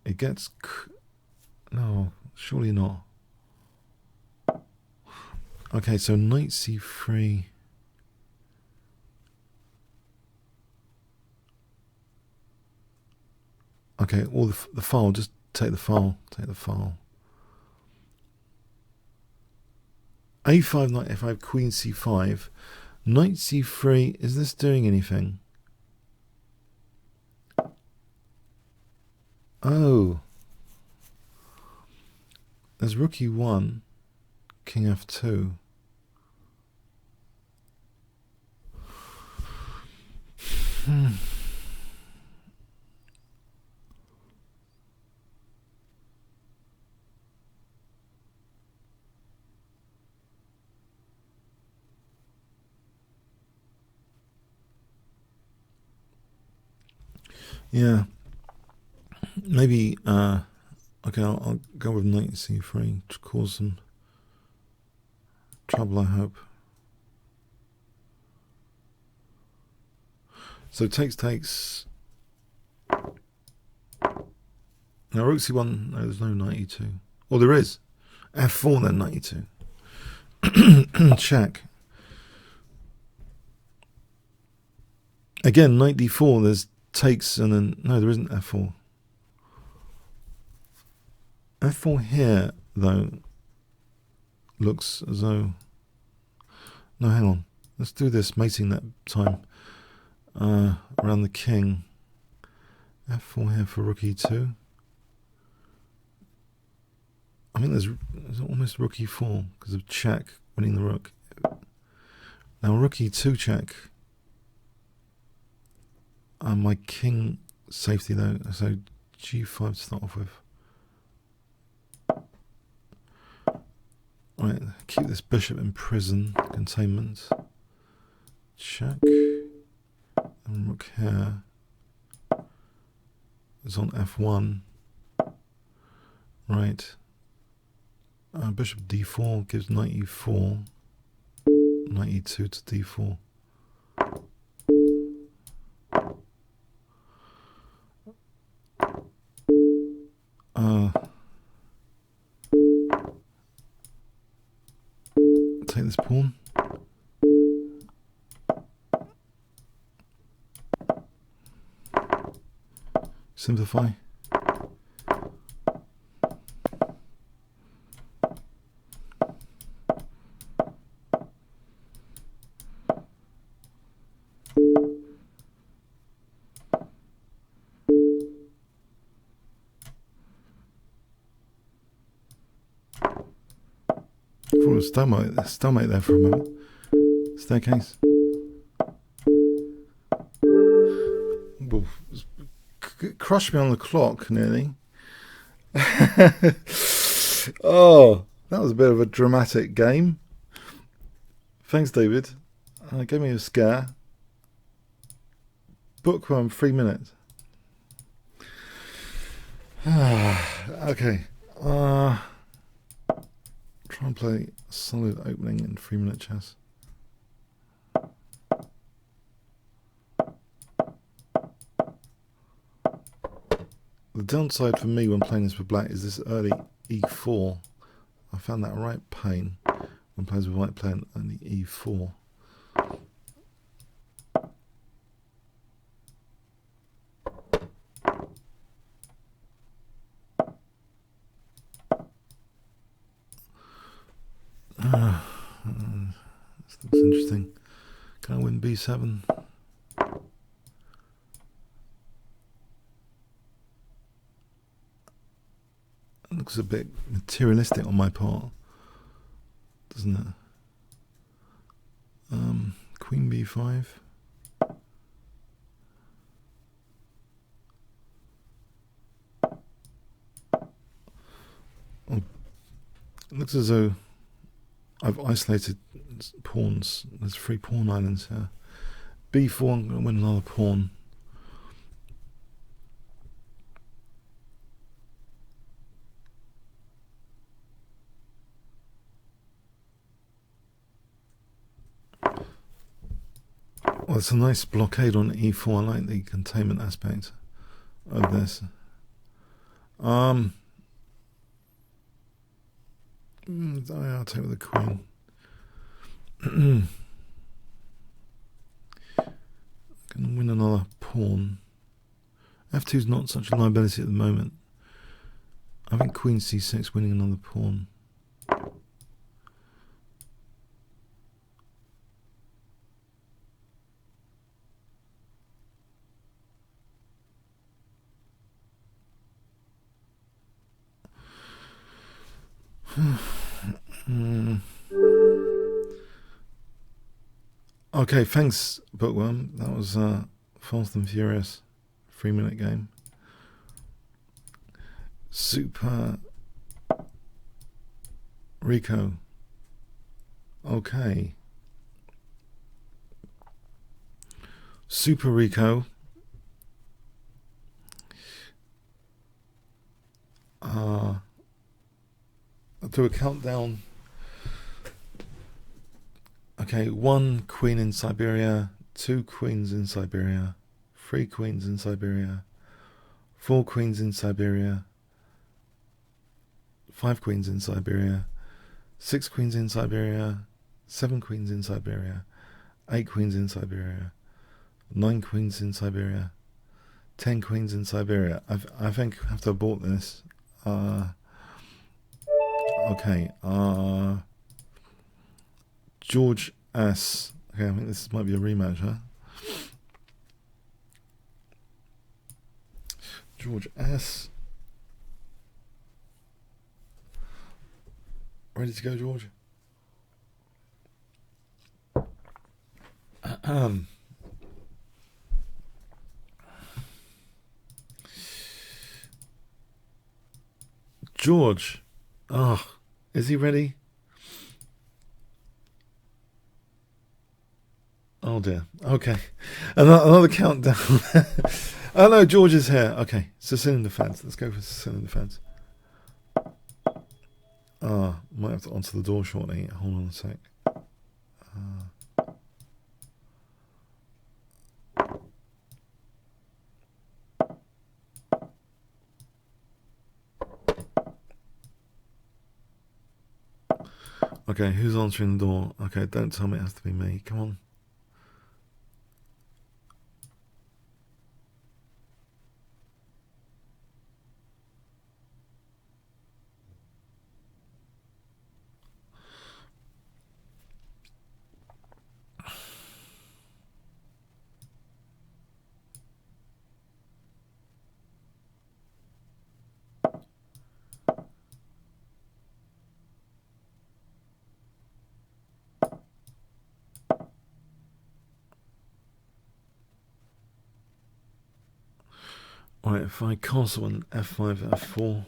It gets... No, surely not. Okay, so knight c3. Okay, all the file, just take the file. Take the file. a5, knight f5, queen c5. Knight c3, is this doing anything? Oh. There's rook e1, king f2. Yeah. Maybe, okay, I'll go with knight c3 to cause some trouble, I hope. So takes. Now rook c1, no, there's no knight e2. Or there is. f4 then knight e2. Check. Again, knight d4, there's takes and then, no, there isn't f4. f4 here, though, looks as though... No, hang on. Let's do this mating that time around the king. f4 here for rook e2. I think there's almost rook e4 because of check winning the rook. Now rook e2 check. My king safety though, so g5 to start off with. Right, keep this bishop in prison, containment. Check. And rook here is on f1. Right. Bishop d4 gives knight e4. Knight e2 to d4. Take this pawn. Simplify. For a stalemate there for a moment. Staircase. Well, crushed me on the clock nearly. Oh, that was a bit of a dramatic game. Thanks, David. Gave me a scare. Bookworm 3 minutes. Okay. Try and play a solid opening in 3-minute chess. The downside for me when playing this with black is this early e4. I found that a right pain when players with white playing only e4. This looks interesting. Can I win b7? It looks a bit materialistic on my part, doesn't it? Queen b5. Oh, it looks as though I've isolated pawns. There's 3 pawn islands here. b4, I'm going to win another pawn. Well, it's a nice blockade on e4. I like the containment aspect of this. I'll take with the queen. Going to win another pawn. f2 is not such a liability at the moment. I think queen c6 winning another pawn. Okay, thanks, Bookworm. That was fast and furious 3-minute game. Super Rico. Okay. Super Rico. I'll do a countdown. Okay, 1 queen in Siberia, 2 queens in Siberia, 3 queens in Siberia, 4 queens in Siberia, 5 queens in Siberia, 6 queens in Siberia, 7 queens in Siberia, 8 queens in Siberia, 9 queens in Siberia, 10 queens in Siberia. I think I have to abort this. Okay. George S. Okay, I think this might be a rematch, huh? George S. Ready to go, George? George. Oh, is he ready? Oh dear. Okay. Another countdown. Oh no, George is here. Okay. Sicilian defense. Let's go for Sicilian defense. Might have to answer the door shortly. Hold on a sec. Okay, who's answering the door? Okay, don't tell me it has to be me. Come on. Alright, if I castle on f5, f4,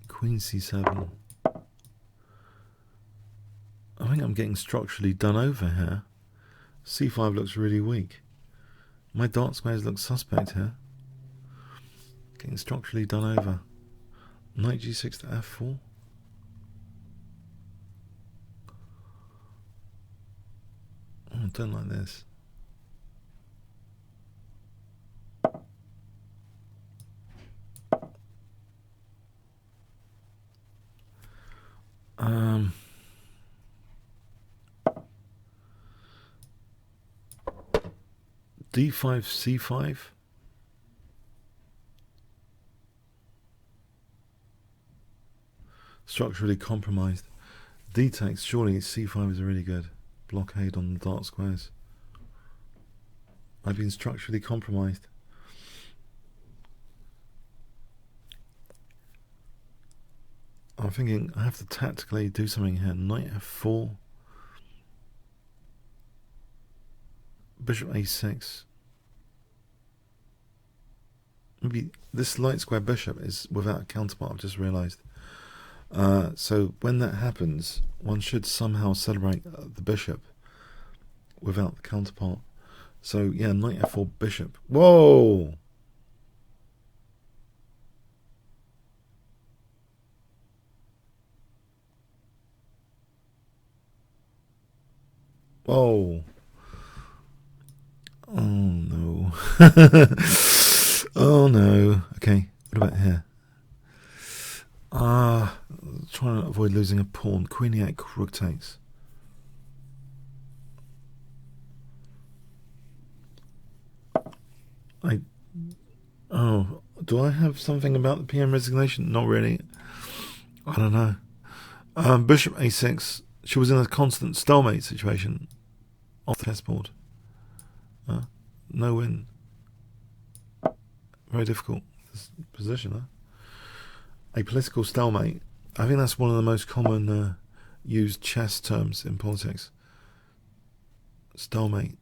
queen c7, I think I'm getting structurally done over here. c5 looks really weak. My dark squares look suspect here. Getting structurally done over. Knight g6 to f4. Oh, I don't like this. d5, c5. Structurally compromised. D takes, surely c5 is really good. Blockade on the dark squares. I've been structurally compromised. I'm thinking I have to tactically do something here. Knight f4. Bishop a6. Maybe this light square bishop is without a counterpart, I've just realised. So when that happens, one should somehow celebrate the bishop without the counterpart. So yeah, knight f4 bishop. Whoa! Whoa! Oh no! Oh no! Okay, what about here? Trying to avoid losing a pawn. Queen e8, rook takes. Do I have something about the PM resignation? Not really. I don't know. Bishop a6. She was in a constant stalemate situation off the chessboard. No win. Very difficult position, huh? A political stalemate. I think that's one of the most common used chess terms in politics. Stalemate.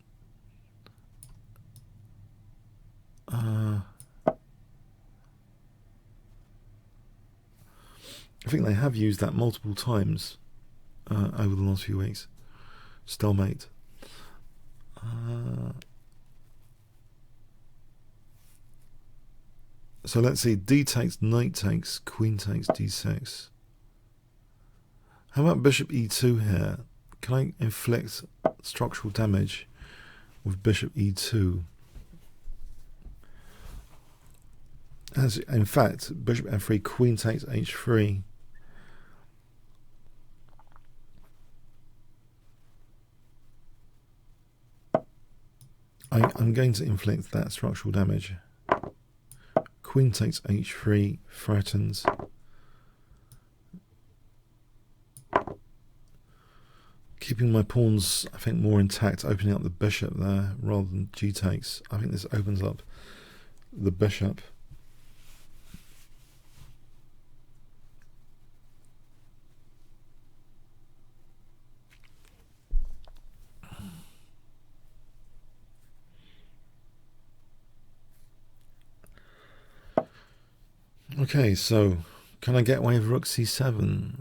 I think they have used that multiple times over the last few weeks. Stalemate. So let's see. D takes, knight takes, queen takes, d6. How about bishop e2 here? Can I inflict structural damage with bishop e2? As in fact, bishop f3, queen takes h3. I'm going to inflict that structural damage. Queen takes h3, threatens. Keeping my pawns, I think, more intact, opening up the bishop there rather than g takes. I think this opens up the bishop. Okay, so can I get away with rook c7?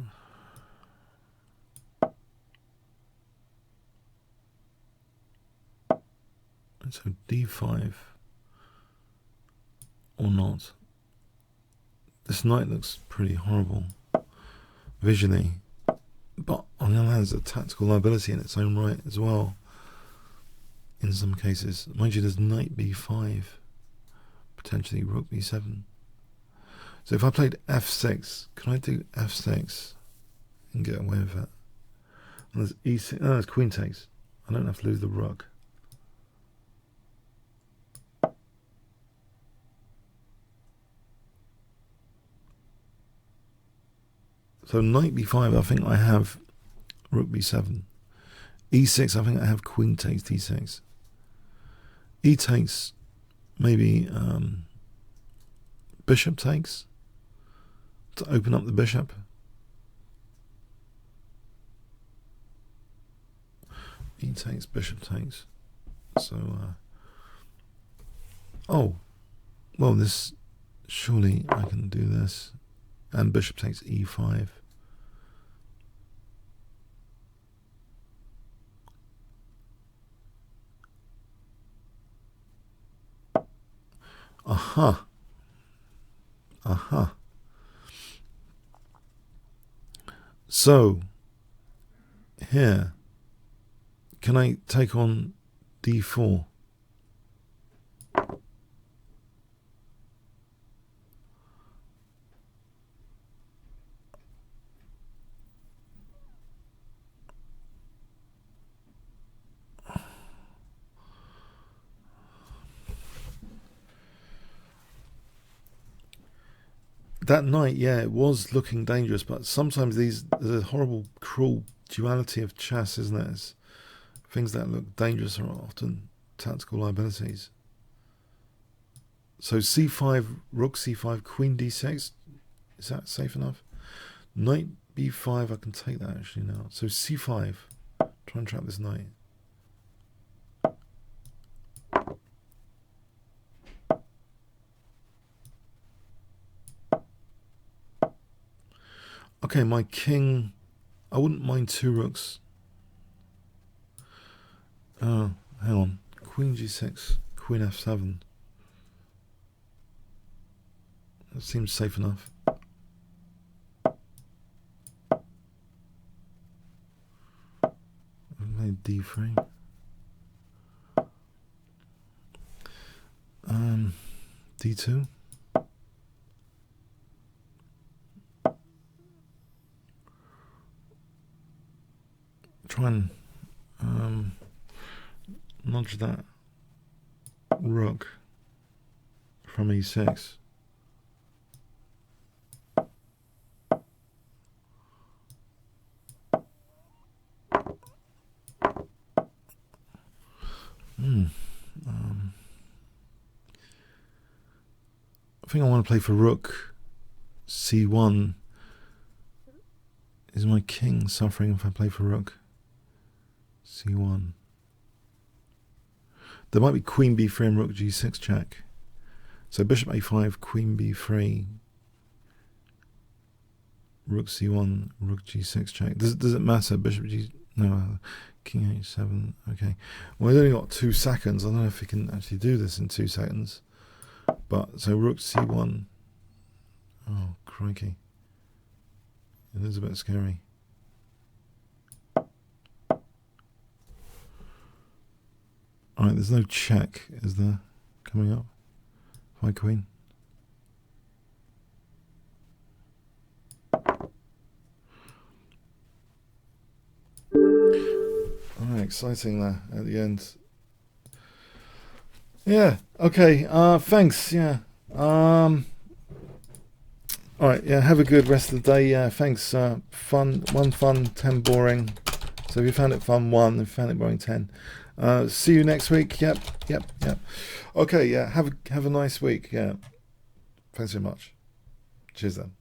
So d5 or not? This knight looks pretty horrible visually, but on the other hand, it's a tactical liability in its own right as well. In some cases, mind you, there's knight b5, potentially rook b7. So if I played f6, can I do f6 and get away with it? And there's e6. No, it's queen takes. I don't have to lose the rook. So knight b5, I think I have rook b7. e6, I think I have queen takes d6. E takes, maybe bishop takes to open up the bishop. E takes, bishop takes. So, oh, well, this, surely I can do this. And bishop takes e5. Aha. Aha. So, here, can I take on d4? That knight, yeah, it was looking dangerous, but sometimes there's a horrible cruel duality of chess, isn't it? It's things that look dangerous are often tactical liabilities. So c5, rook c5, queen d6. Is that safe enough? Knight b5, I can take that actually now. So c5, try and trap this knight. Okay, my king, I wouldn't mind 2 rooks. Oh, hang on. Queen g6, queen f7. That seems safe enough. I've made d3. D2. Try and nudge that rook from e6. I think I want to play for rook c1. Is my king suffering if I play for rook c1? There might be queen b3 and rook g6 check. So bishop a5, queen b3, rook c1, rook g6 check. Does it matter? Bishop g... No, king h7. Okay. Well, we've only got 2 seconds. I don't know if we can actually do this in 2 seconds. But, so rook c1. Oh, crikey. It is a bit scary. Alright, there's no check, is there, coming up? My queen. Alright, exciting there at the end. Yeah, okay, thanks, yeah. Alright, yeah, have a good rest of the day. Yeah, thanks. Fun, 1 fun, 10 boring. So if you found it fun, 1. If you found it boring, 10. See you next week. Yep. Okay, yeah, have a nice week. Yeah. Thanks so much. Cheers then.